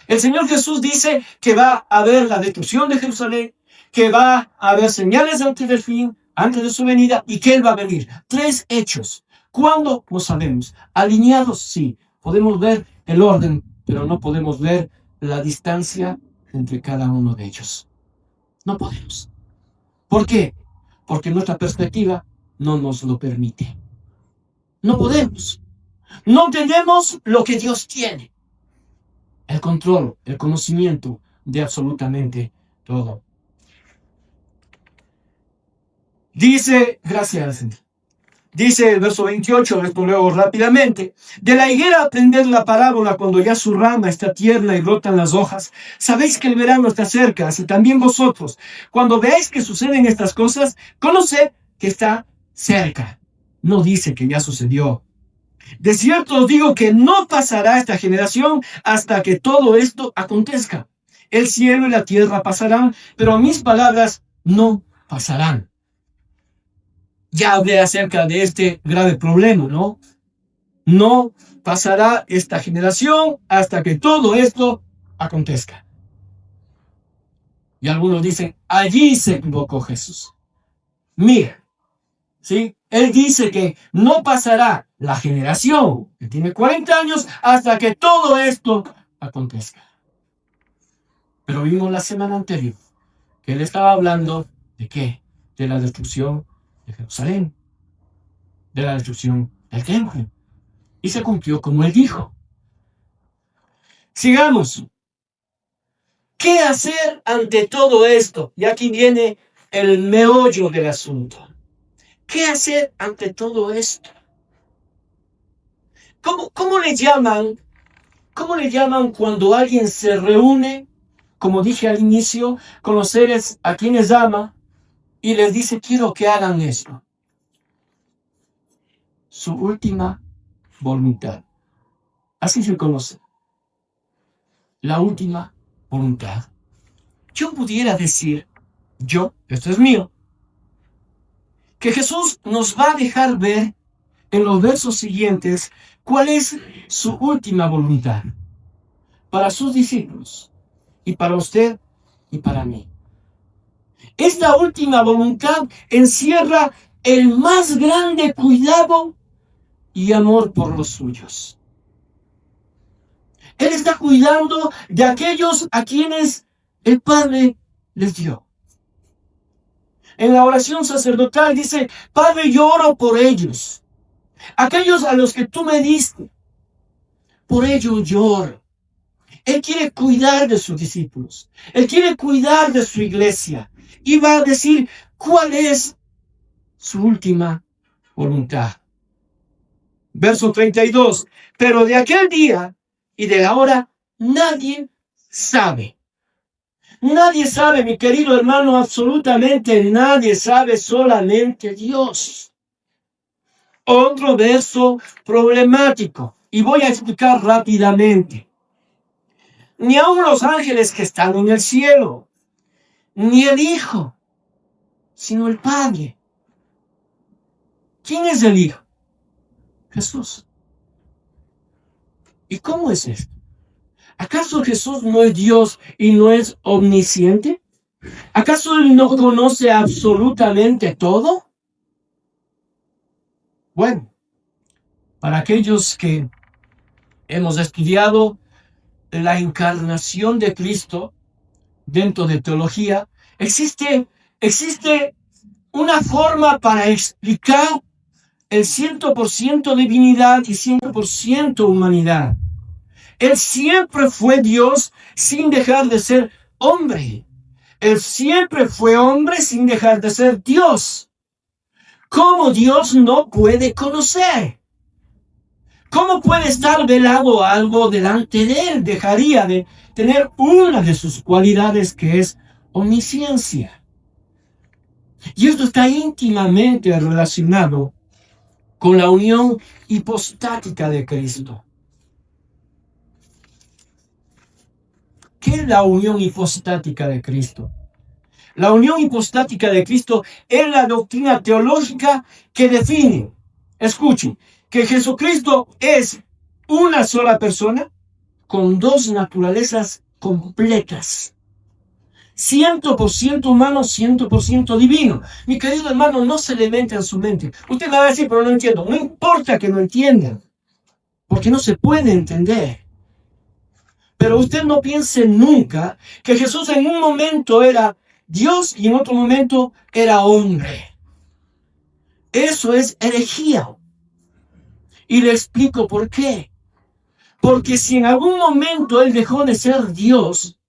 El Señor Jesús dice que va a haber la destrucción de Jerusalén, que va a haber señales antes del fin, antes de su venida, y que Él va a venir. 3 hechos. ¿Cuándo? No sabemos. Alineados, sí. Podemos ver el orden, pero no podemos ver la distancia entre cada uno de ellos. No podemos. ¿Por qué? Porque nuestra perspectiva no nos lo permite. No podemos. No tenemos lo que Dios tiene. El control, el conocimiento de absolutamente todo. Dice, gracias, dice el verso 28, esto leo rápidamente, de la higuera aprended la parábola cuando ya su rama está tierna y brotan las hojas. Sabéis que el verano está cerca, así también vosotros. Cuando veáis que suceden estas cosas, conoced que está cerca. No dice que ya sucedió. De cierto os digo que no pasará esta generación hasta que todo esto acontezca. El cielo y la tierra pasarán, pero mis palabras no pasarán. Ya hablé acerca de este grave problema, ¿no? No pasará esta generación hasta que todo esto acontezca. Y algunos dicen, allí se equivocó Jesús. Mira, ¿sí? Él dice que no pasará la generación que tiene 40 años hasta que todo esto acontezca. Pero vimos la semana anterior que él estaba hablando de ¿qué? De la destrucción de Jerusalén, de la destrucción del templo. Y se cumplió como él dijo. Sigamos. ¿Qué hacer ante todo esto? Y aquí viene el meollo del asunto. ¿Qué hacer ante todo esto? ¿Cómo le llaman? ¿Cómo le llaman cuando alguien se reúne, como dije al inicio, con los seres a quienes ama y les dice, quiero que hagan esto? Su última voluntad. Así se conoce. La última voluntad. Yo pudiera decir, esto es mío, que Jesús nos va a dejar ver en los versos siguientes cuál es su última voluntad. para sus discípulos y para usted y para mí. Esta última voluntad encierra el más grande cuidado y amor por los suyos. Él está cuidando de aquellos a quienes el Padre les dio. En la oración sacerdotal dice: Padre, yo oro por ellos, aquellos a los que tú me diste, por ellos yo oro. Él quiere cuidar de sus discípulos, Él quiere cuidar de su iglesia, y va a decir cuál es su última voluntad. Verso 32, pero de aquel día y de la hora nadie sabe. Nadie sabe, mi querido hermano, absolutamente nadie sabe, solamente Dios. Otro verso problemático, y voy a explicar rápidamente. Ni aun los ángeles que están en el cielo, ni el Hijo, sino el Padre. ¿Quién es el Hijo? Jesús. ¿Y cómo es esto? ¿Acaso Jesús no es Dios y no es omnisciente? ¿Acaso Él no conoce absolutamente todo? Bueno, para aquellos que hemos estudiado la encarnación de Cristo dentro de teología, existe una forma para explicar el 100% divinidad y 100% humanidad. Él siempre fue Dios sin dejar de ser hombre. Él siempre fue hombre sin dejar de ser Dios. ¿Cómo Dios no puede conocer? ¿Cómo puede estar velado algo delante de Él? Dejaría de tener una de sus cualidades, que es omnisciencia. Y esto está íntimamente relacionado con la unión hipostática de Cristo. ¿Qué es la unión hipostática de Cristo? La unión hipostática de Cristo es la doctrina teológica que define, escuchen, que Jesucristo es una sola persona con dos naturalezas completas. 100% humano, 100% divino. Mi querido hermano, no se le mete en su mente. Usted me va a decir, pero no entiendo. No importa que no entiendan, porque no se puede entender. Pero usted no piense nunca que Jesús en un momento era Dios y en otro momento era hombre. Eso es herejía. Y le explico por qué. Porque si en algún momento Él dejó de ser Dios,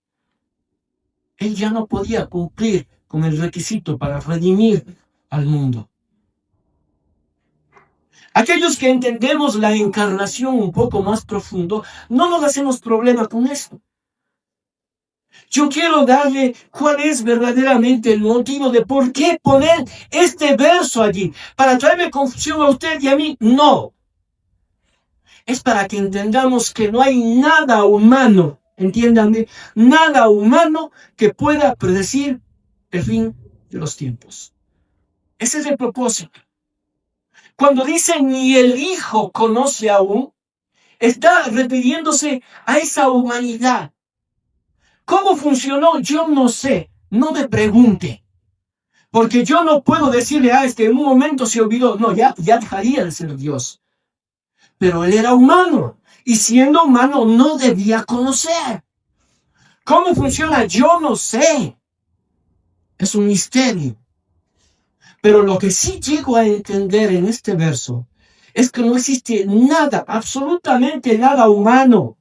Él ya no podía cumplir con el requisito para redimir al mundo. Aquellos que entendemos la encarnación un poco más profundo, no nos hacemos problema con esto. Yo quiero darle cuál es verdaderamente el motivo de por qué poner este verso allí. ¿Para traerme confusión a usted y a mí? No. Es para que entendamos que no hay nada humano, entiéndanme, nada humano que pueda predecir el fin de los tiempos. Ese es el propósito. Cuando dice ni el Hijo conoce aún, está refiriéndose a esa humanidad. ¿Cómo funcionó? Yo no sé, no me pregunte. Porque yo no puedo decirle, es que en un momento se olvidó. No, ya dejaría de ser Dios. Pero Él era humano, y siendo humano no debía conocer. ¿Cómo funciona? Yo no sé. Es un misterio. Pero lo que sí llego a entender en este verso es que no existe nada, absolutamente nada humano,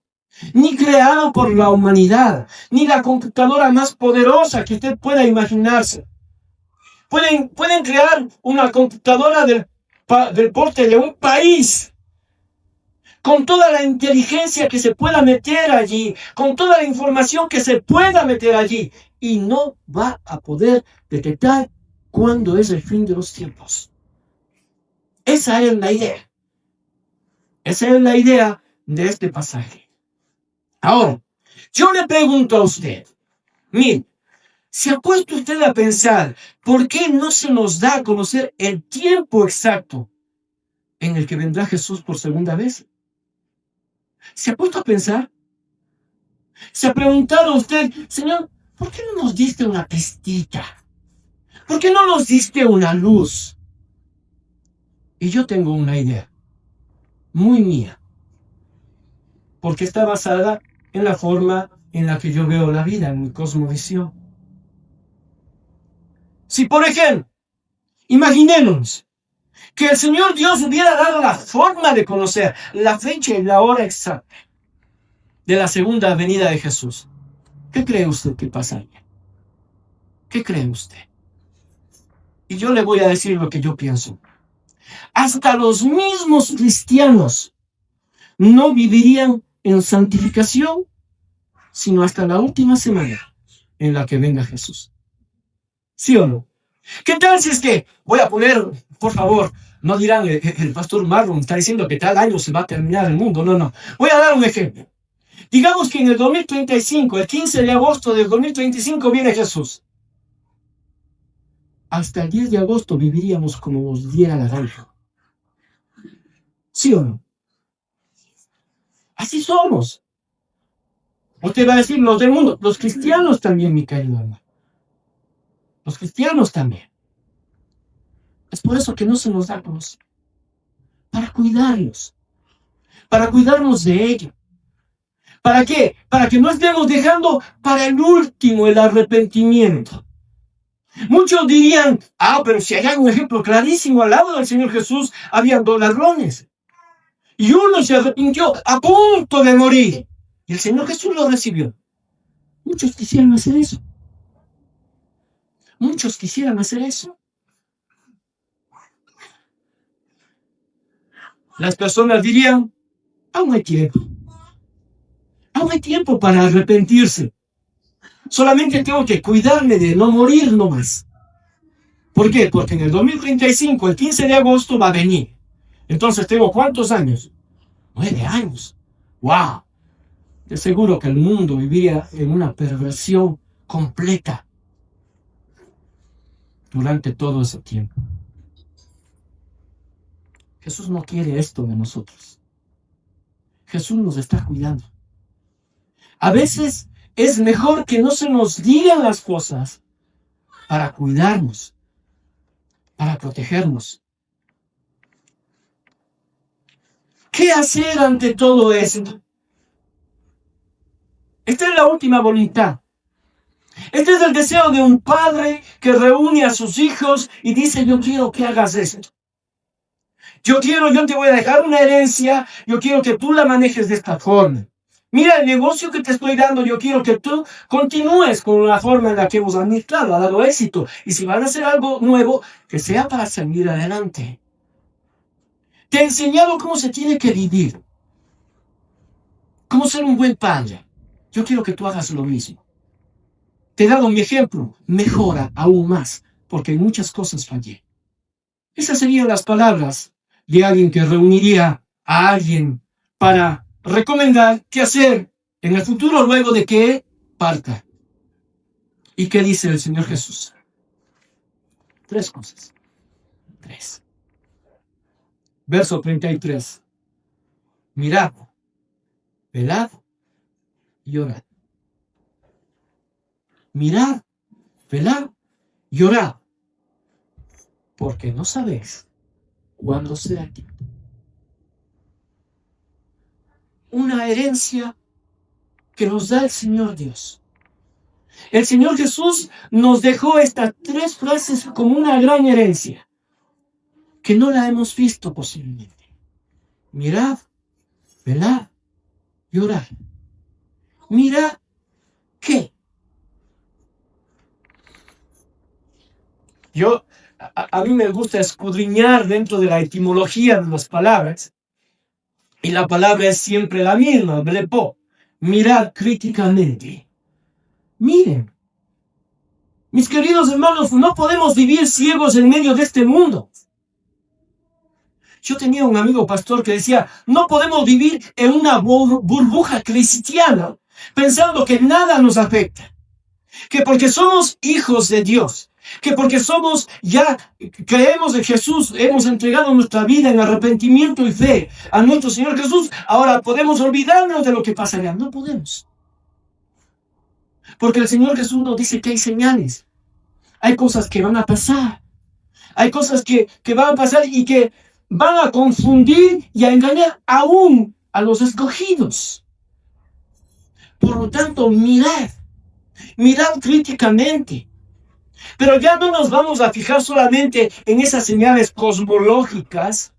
ni creado por la humanidad, ni la computadora más poderosa que usted pueda imaginarse. Pueden crear una computadora del porte de un país, con toda la inteligencia que se pueda meter allí, con toda la información que se pueda meter allí, y no va a poder detectar cuándo es el fin de los tiempos. Esa es la idea. Esa es la idea de este pasaje. Ahora, yo le pregunto a usted, mire, ¿se ha puesto usted a pensar por qué no se nos da a conocer el tiempo exacto en el que vendrá Jesús por segunda vez? ¿Se ha puesto a pensar? ¿Se ha preguntado usted, Señor, por qué no nos diste una pistita? ¿Por qué no nos diste una luz? Y yo tengo una idea, muy mía, porque está basada en la forma en la que yo veo la vida, en mi cosmovisión. Si, por ejemplo, imaginemos que el Señor Dios hubiera dado la forma de conocer la fecha y la hora exacta de la segunda venida de Jesús, ¿qué cree usted que pasaría? ¿Qué cree usted? Y yo le voy a decir lo que yo pienso. Hasta los mismos cristianos no vivirían en santificación, sino hasta la última semana en la que venga Jesús. ¿Sí o no? ¿Qué tal si es que, voy a poner, por favor, no dirán, el pastor Marlon está diciendo que tal año se va a terminar el mundo? No, no. Voy a dar un ejemplo. Digamos que en el 2035, el 15 de agosto del 2035 viene Jesús. Hasta el 10 de agosto viviríamos como nos diera la gana. ¿Sí o no? Así somos. Usted va a decir, los del mundo, los cristianos también, mi querido hermano. Los cristianos también. Es por eso que no se nos da luz. Para cuidarlos. Para cuidarnos de ello. ¿Para qué? Para que no estemos dejando para el último el arrepentimiento. Muchos dirían, pero si hay un ejemplo clarísimo al lado del Señor Jesús, habían 2 ladrones. Y uno se arrepintió a punto de morir. Y el Señor Jesús lo recibió. Muchos quisieran hacer eso. Muchos quisieran hacer eso. Las personas dirían, aún hay tiempo. Aún hay tiempo para arrepentirse. Solamente tengo que cuidarme de no morir nomás. ¿Por qué? Porque en el 2035, el 15 de agosto, va a venir. Entonces, ¿tengo cuántos años? 9 años. ¡Wow! De seguro que el mundo viviría en una perversión completa durante todo ese tiempo. Jesús no quiere esto de nosotros. Jesús nos está cuidando. A veces es mejor que no se nos digan las cosas para cuidarnos, para protegernos. ¿Qué hacer ante todo esto? Esta es la última voluntad. Este es el deseo de un padre que reúne a sus hijos y dice, yo quiero que hagas esto. Yo te voy a dejar una herencia, yo quiero que tú la manejes de esta forma. Mira el negocio que te estoy dando, yo quiero que tú continúes con la forma en la que hemos administrado, ha dado éxito. Y si van a hacer algo nuevo, que sea para salir adelante. Te he enseñado cómo se tiene que vivir. Cómo ser un buen padre. Yo quiero que tú hagas lo mismo. Te he dado mi ejemplo. Mejora aún más, porque en muchas cosas fallé. Esas serían las palabras de alguien que reuniría a alguien para recomendar qué hacer en el futuro luego de que parta. ¿Y qué dice el Señor Jesús? 3 cosas. 3. Verso 33. Mirad, velad y orad. Mirad, velad y orad, porque no sabéis cuándo será tiempo. Una herencia que nos da el Señor Dios. El Señor Jesús nos dejó estas 3 frases como una gran herencia, que no la hemos visto posiblemente. Mirad, velad y orad. Mirad, ¿qué? A mí me gusta escudriñar dentro de la etimología de las palabras, y la palabra es siempre la misma, blepo. Mirad críticamente. Miren, mis queridos hermanos, no podemos vivir ciegos en medio de este mundo. Yo tenía un amigo pastor que decía, no podemos vivir en una burbuja cristiana pensando que nada nos afecta. Que porque somos hijos de Dios, que porque creemos en Jesús, hemos entregado nuestra vida en arrepentimiento y fe a nuestro Señor Jesús, ahora podemos olvidarnos de lo que pasa allá. No podemos. Porque el Señor Jesús nos dice que hay señales. Hay cosas que van a pasar. Hay cosas que van a pasar y que van a confundir y a engañar aún a los escogidos. Por lo tanto, mirad críticamente. Pero ya no nos vamos a fijar solamente en esas señales cosmológicas.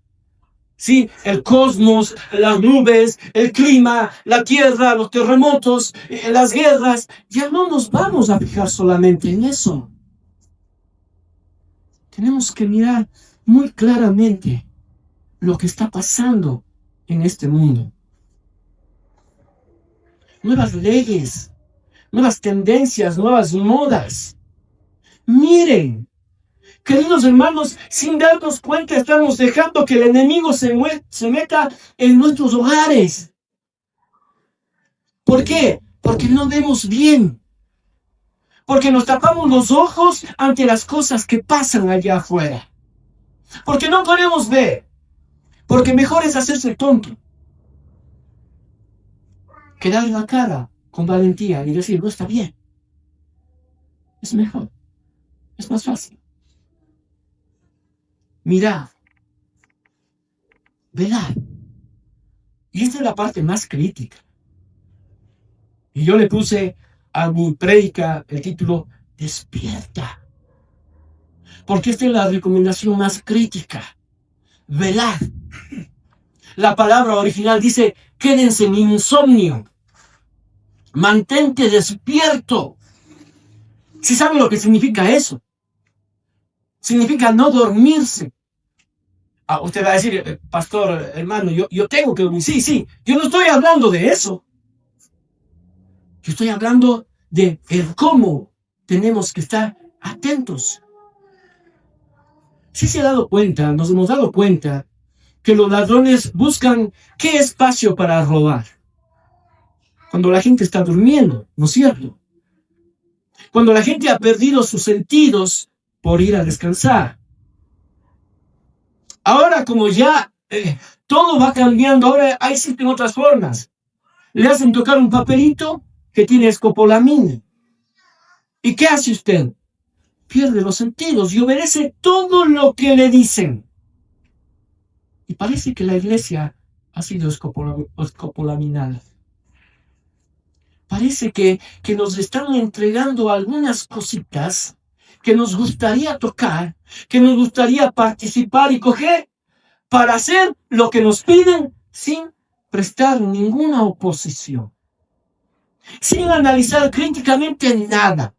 Sí, el cosmos, las nubes, el clima, la tierra, los terremotos, las guerras. Ya no nos vamos a fijar solamente en eso. Tenemos que mirar muy claramente lo que está pasando en este mundo. Nuevas leyes, nuevas tendencias, nuevas modas. Miren, queridos hermanos, sin darnos cuenta estamos dejando que el enemigo se meta en nuestros hogares. ¿Por qué? Porque no vemos bien. Porque nos tapamos los ojos ante las cosas que pasan allá afuera. Porque no queremos ver. Porque mejor es hacerse tonto que dar la cara con valentía y decir, no está bien. Es mejor. Es más fácil. Mirad. Velad. Y esta es la parte más crítica. Y yo le puse a mi prédica el título, Despierta. Porque esta es la recomendación más crítica. Velad. La palabra original dice, quédense en insomnio. Mantente despierto. ¿Sí saben lo que significa eso? Significa no dormirse. Usted va a decir, pastor, hermano, yo tengo que dormir. Sí, yo no estoy hablando de eso. Yo estoy hablando de el cómo tenemos que estar atentos. Sí se ha dado cuenta, nos hemos dado cuenta que los ladrones buscan qué espacio para robar. Cuando la gente está durmiendo, ¿no es cierto? Cuando la gente ha perdido sus sentidos por ir a descansar. Ahora como ya todo va cambiando, ahora existen otras formas. Le hacen tocar un papelito que tiene escopolamina. ¿Y qué hace usted? Pierde los sentidos y obedece todo lo que le dicen. Y parece que la iglesia ha sido escopolaminada. Parece que nos están entregando algunas cositas que nos gustaría tocar, que nos gustaría participar y coger para hacer lo que nos piden sin prestar ninguna oposición, sin analizar críticamente nada.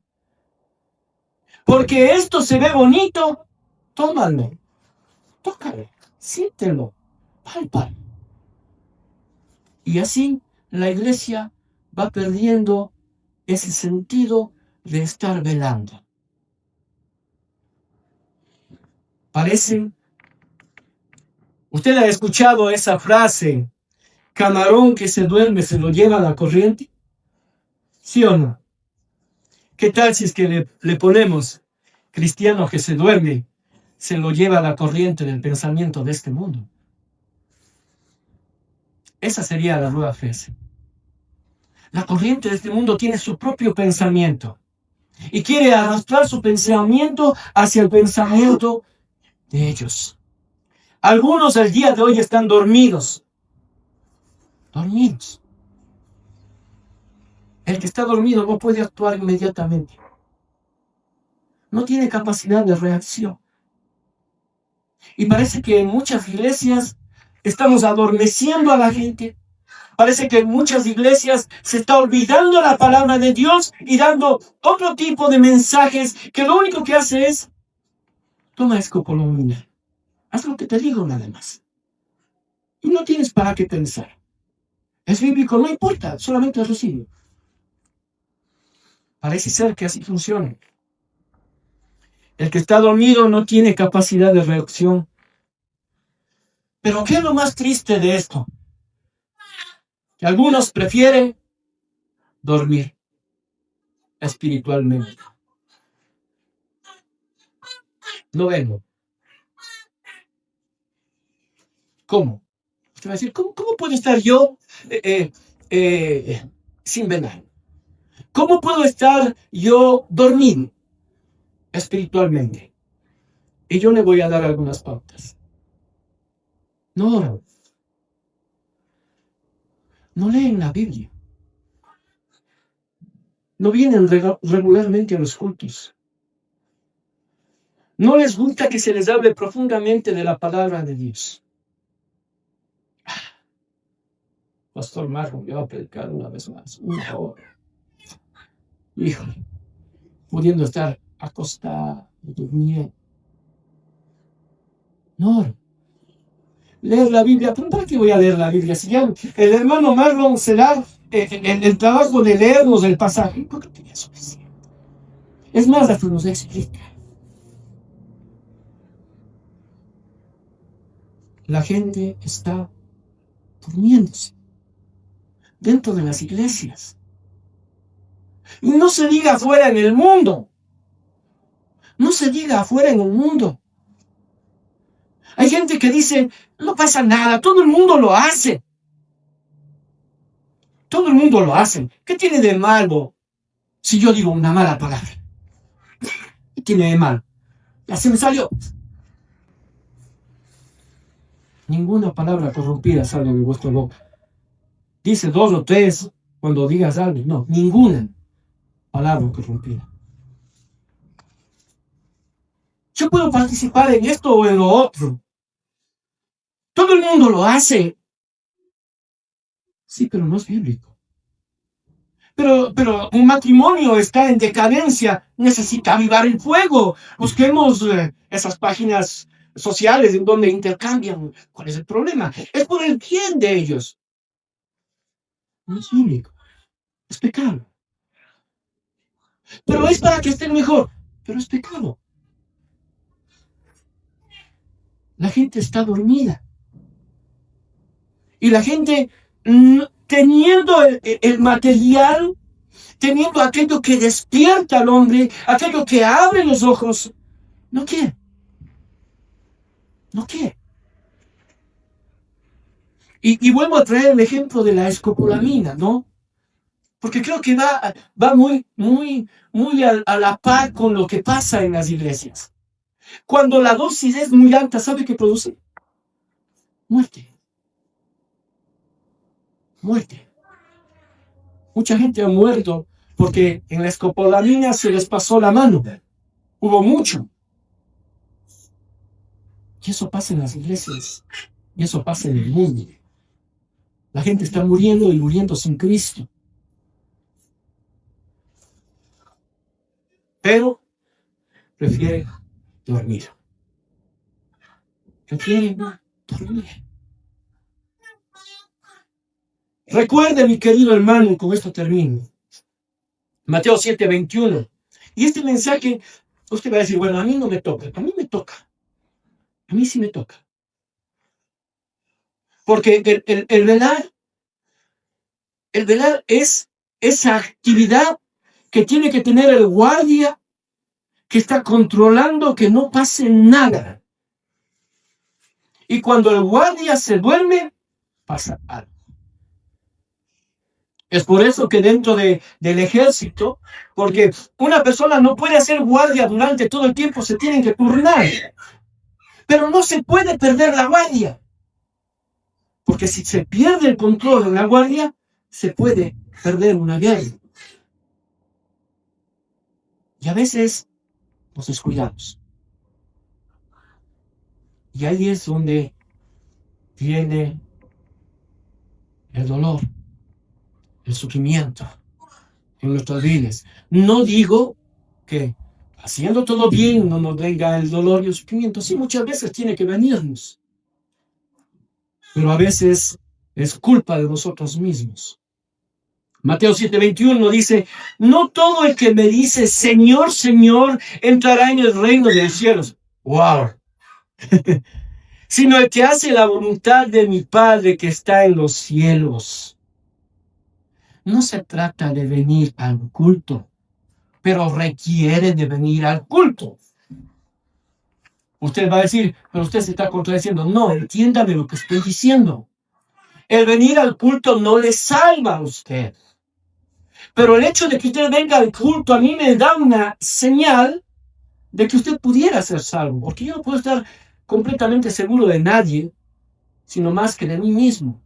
Porque esto se ve bonito, tómalo, tócalo, siéntelo, pálpalo. Y así la iglesia va perdiendo ese sentido de estar velando. Parece, usted ha escuchado esa frase, camarón que se duerme se lo lleva la corriente, ¿sí o no? ¿Qué tal si es que le ponemos cristiano que se duerme se lo lleva la corriente del pensamiento de este mundo? Esa sería la nueva fe. La corriente de este mundo tiene su propio pensamiento y quiere arrastrar su pensamiento hacia el pensamiento de ellos. Algunos el día de hoy están dormidos. Dormidos. El que está dormido no puede actuar inmediatamente. No tiene capacidad de reacción. Y parece que en muchas iglesias estamos adormeciendo a la gente. Parece que en muchas iglesias se está olvidando la palabra de Dios y dando otro tipo de mensajes que lo único que hace es, toma escopolamina, haz lo que te digo nada más. Y no tienes para qué pensar. Es bíblico, no importa, solamente recibe. Parece ser que así funciona. El que está dormido no tiene capacidad de reacción. Pero ¿qué es lo más triste de esto? Que algunos prefieren dormir espiritualmente. No vengo. ¿Cómo? Usted va a decir, ¿cómo puedo estar yo sin venar? ¿Cómo puedo estar yo dormido espiritualmente? Y yo le voy a dar algunas pautas. No oran. No leen la Biblia. No vienen regularmente a los cultos. No les gusta que se les hable profundamente de la palabra de Dios. Pastor Marco, yo voy a predicar una vez más, 1 hora. Híjole, pudiendo estar acostado, durmiendo. No, leer la Biblia. ¿Para qué voy a leer la Biblia? Si ya el hermano Marlon se da el trabajo de leernos el pasaje, ¿por qué es suficiente? Es más, hasta nos explica. La gente está durmiéndose dentro de las iglesias. Y no se diga afuera en el mundo. No se diga afuera en el mundo. Hay gente que dice, no pasa nada, todo el mundo lo hace. Todo el mundo lo hace. ¿Qué tiene de malo si yo digo una mala palabra? ¿Qué tiene de malo? Ya se me salió. Ninguna palabra corrompida sale de vuestra boca. Dice 2 o 3 cuando digas algo. No, ninguna palabra corrompida. Yo puedo participar en esto o en lo otro. Todo el mundo lo hace. Sí, pero no es bíblico. Pero un matrimonio está en decadencia, necesita avivar el fuego. Busquemos esas páginas sociales en donde intercambian. ¿Cuál es el problema? Es por el bien de ellos. No es bíblico. Es pecado. Pero es para que estén mejor. Pero es pecado. La gente está dormida. Y la gente, teniendo el material, teniendo aquello que despierta al hombre, aquello que abre los ojos, no quiere. No quiere. Y vuelvo a traer el ejemplo de la escopolamina, ¿no? Porque creo que va muy a la par con lo que pasa en las iglesias. Cuando la dosis es muy alta, ¿sabe qué produce? Muerte. Muerte. Mucha gente ha muerto porque en la escopolamina se les pasó la mano. Hubo mucho. Y eso pasa en las iglesias. Y eso pasa en el mundo. La gente está muriendo y muriendo sin Cristo. Pero prefiere dormir. Prefiere dormir. Recuerde, mi querido hermano, con esto termino. Mateo 7:21. Y este mensaje, usted va a decir, bueno, a mí no me toca. A mí me toca. A mí sí me toca. Porque el velar es esa actividad que tiene que tener el guardia que está controlando que no pase nada. Y cuando el guardia se duerme, pasa algo. Es por eso que dentro del ejército, porque una persona no puede hacer guardia durante todo el tiempo, se tienen que turnar. Pero no se puede perder la guardia. Porque si se pierde el control de la guardia, se puede perder una guerra. Y a veces nos descuidamos. Y ahí es donde viene el dolor, el sufrimiento en nuestras vidas. No digo que haciendo todo bien no nos venga el dolor y el sufrimiento. Sí, muchas veces tiene que venirnos. Pero a veces es culpa de nosotros mismos. Mateo 7:21 dice, no todo el que me dice, Señor, Señor, entrará en el reino de los cielos. ¡Wow! Sino el que hace la voluntad de mi Padre que está en los cielos. No se trata de venir al culto, pero requiere de venir al culto. Usted va a decir, pero usted se está contradiciendo. No, entiéndame lo que estoy diciendo. El venir al culto no le salva a usted. Pero el hecho de que usted venga al culto a mí me da una señal de que usted pudiera ser salvo, porque yo no puedo estar completamente seguro de nadie, sino más que de mí mismo.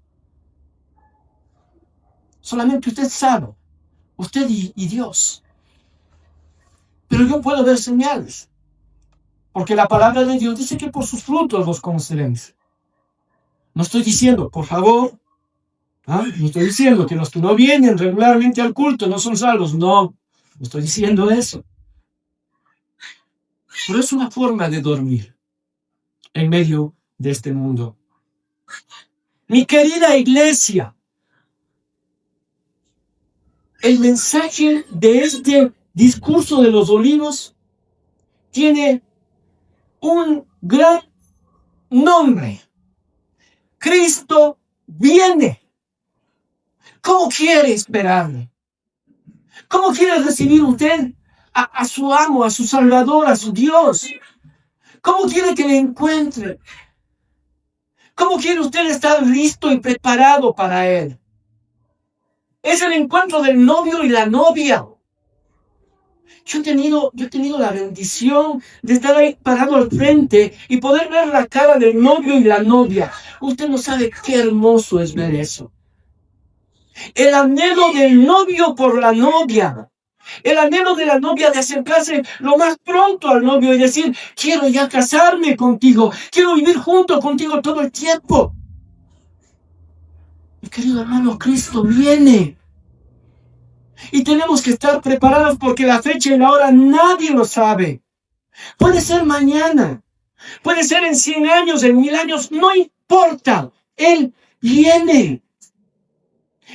Solamente usted sabe, usted y Dios. Pero yo puedo ver señales, porque la palabra de Dios dice que por sus frutos los conoceréis. No estoy diciendo, por favor, no estoy diciendo que los que no vienen regularmente al culto no son salvos. No estoy diciendo eso. Pero es una forma de dormir en medio de este mundo. Mi querida iglesia, el mensaje de este discurso de los olivos tiene un gran nombre. Cristo viene. ¿Cómo quiere esperarle? ¿Cómo quiere recibir usted a su amo, a su Salvador, a su Dios? ¿Cómo quiere que le encuentre? ¿Cómo quiere usted estar listo y preparado para Él? Es el encuentro del novio y la novia. Yo he tenido la bendición de estar ahí parado al frente y poder ver la cara del novio y la novia. Usted no sabe qué hermoso es ver eso. El anhelo del novio por la novia. El anhelo de la novia de acercarse lo más pronto al novio y decir, quiero ya casarme contigo, quiero vivir junto contigo todo el tiempo. Mi querido hermano, Cristo viene. Y tenemos que estar preparados porque la fecha y la hora nadie lo sabe. Puede ser mañana, puede ser en 100 años, en 1000 años, no importa. Él viene.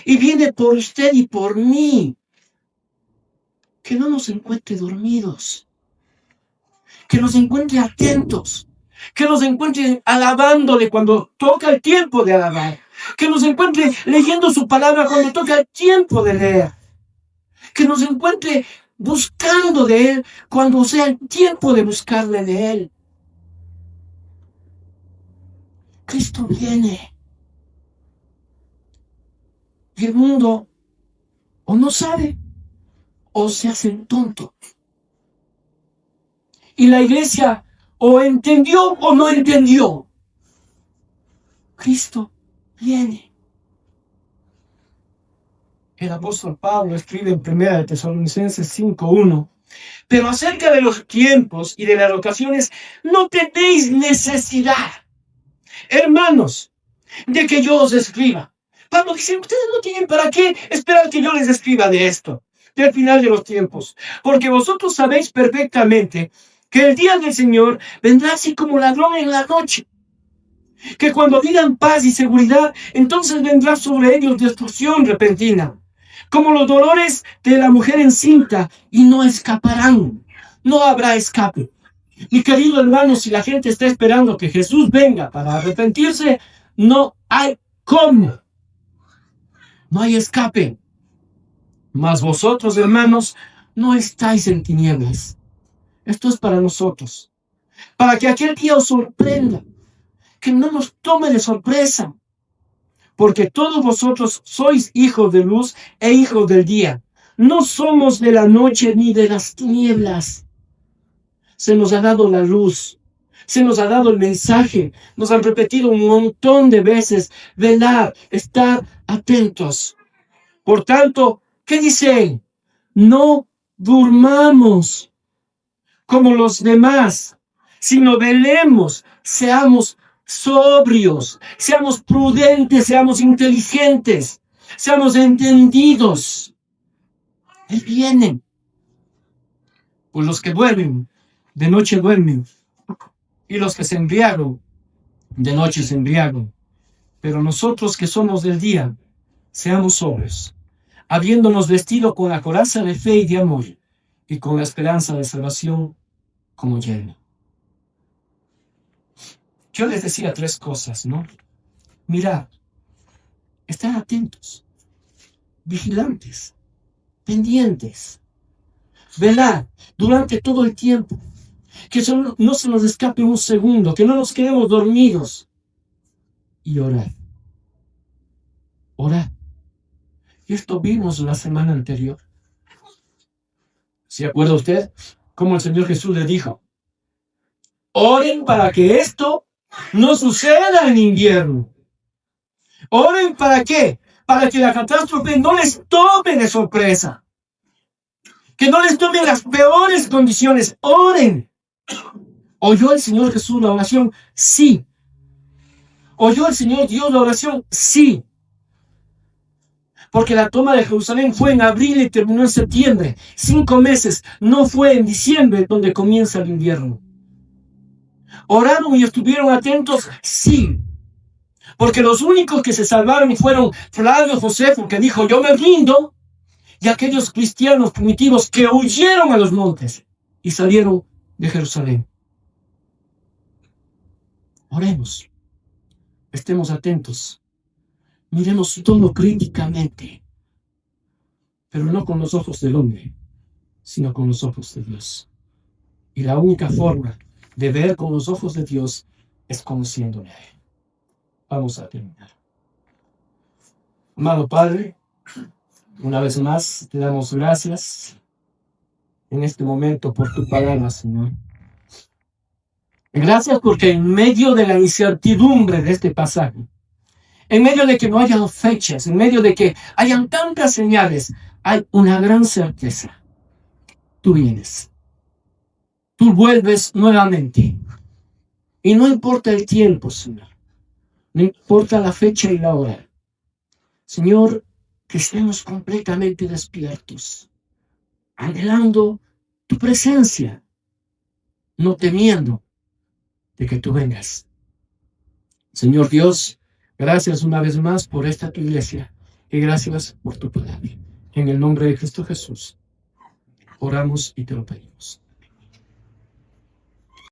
Y viene por usted y por mí. Que no nos encuentre dormidos. Que nos encuentre atentos. Que nos encuentre alabándole cuando toca el tiempo de alabar. Que nos encuentre leyendo su palabra cuando toca el tiempo de leer. Que nos encuentre buscando de Él cuando sea el tiempo de buscarle de Él. Cristo viene. Y el mundo o no sabe o se hace tonto. Y la iglesia o entendió o no entendió. Cristo viene. El apóstol Pablo escribe en 1 Tesalonicenses 5:1. Pero acerca de los tiempos y de las ocasiones no tenéis necesidad, hermanos, de que yo os escriba. Pablo dice, ustedes no tienen para qué esperar que yo les escriba de esto, del final de los tiempos, porque vosotros sabéis perfectamente que el día del Señor vendrá así como ladrón en la noche. Que cuando digan paz y seguridad, entonces vendrá sobre ellos destrucción repentina, como los dolores de la mujer encinta, y no escaparán. No habrá escape. Mi querido hermano, si la gente está esperando que Jesús venga para arrepentirse, no hay cómo. No hay escape. Mas vosotros, hermanos, no estáis en tinieblas. Esto es para nosotros. Para que aquel día os sorprenda. Que no nos tome de sorpresa. Porque todos vosotros sois hijos de luz e hijos del día. No somos de la noche ni de las tinieblas. Se nos ha dado la luz. Se nos ha dado el mensaje. Nos han repetido un montón de veces. Velar, estar atentos. Por tanto, ¿qué dicen? No durmamos como los demás, sino velemos, seamos sobrios, seamos prudentes, seamos inteligentes, seamos entendidos. Él viene. Pues los que duermen, de noche duermen, y los que se embriagan, de noche se embriagan. Pero nosotros que somos del día, seamos sobrios, habiéndonos vestido con la coraza de fe y de amor, y con la esperanza de salvación como yelmo. Yo les decía 3 cosas, ¿no? Mirad, estad atentos, vigilantes, pendientes, velad durante todo el tiempo, que no se nos escape un segundo, que no nos quedemos dormidos, y orad. Orad. Y esto vimos la semana anterior. ¿Se acuerda usted cómo el Señor Jesús le dijo? Oren para que esto no suceda en invierno. Oren para qué? Para que la catástrofe no les tome de sorpresa. Que no les tome las peores condiciones. Oren. ¿Oyó el Señor Jesús la oración? Sí. ¿Oyó el Señor Dios la oración? Sí. Porque la toma de Jerusalén fue en abril y terminó en septiembre. 5 meses. No fue en diciembre donde comienza el invierno. ¿Oraron y estuvieron atentos? Sí. Porque los únicos que se salvaron fueron Flavio Josefo, que dijo, yo me rindo, y aquellos cristianos primitivos que huyeron a los montes y salieron de Jerusalén. Oremos. Estemos atentos. Miremos todo críticamente, pero no con los ojos del hombre, sino con los ojos de Dios. Y la única forma de ver con los ojos de Dios es conociéndole a Él. Vamos a terminar. Amado Padre, una vez más te damos gracias en este momento por tu palabra, Señor. Gracias porque en medio de la incertidumbre de este pasaje, en medio de que no haya fechas, en medio de que hayan tantas señales, hay una gran certeza. Tú vienes. Tú vuelves nuevamente. Y no importa el tiempo, Señor. No importa la fecha y la hora. Señor, que estemos completamente despiertos, anhelando tu presencia, no temiendo de que tú vengas. Señor Dios, gracias una vez más por esta tu iglesia y gracias por tu palabra. En el nombre de Cristo Jesús, oramos y te lo pedimos.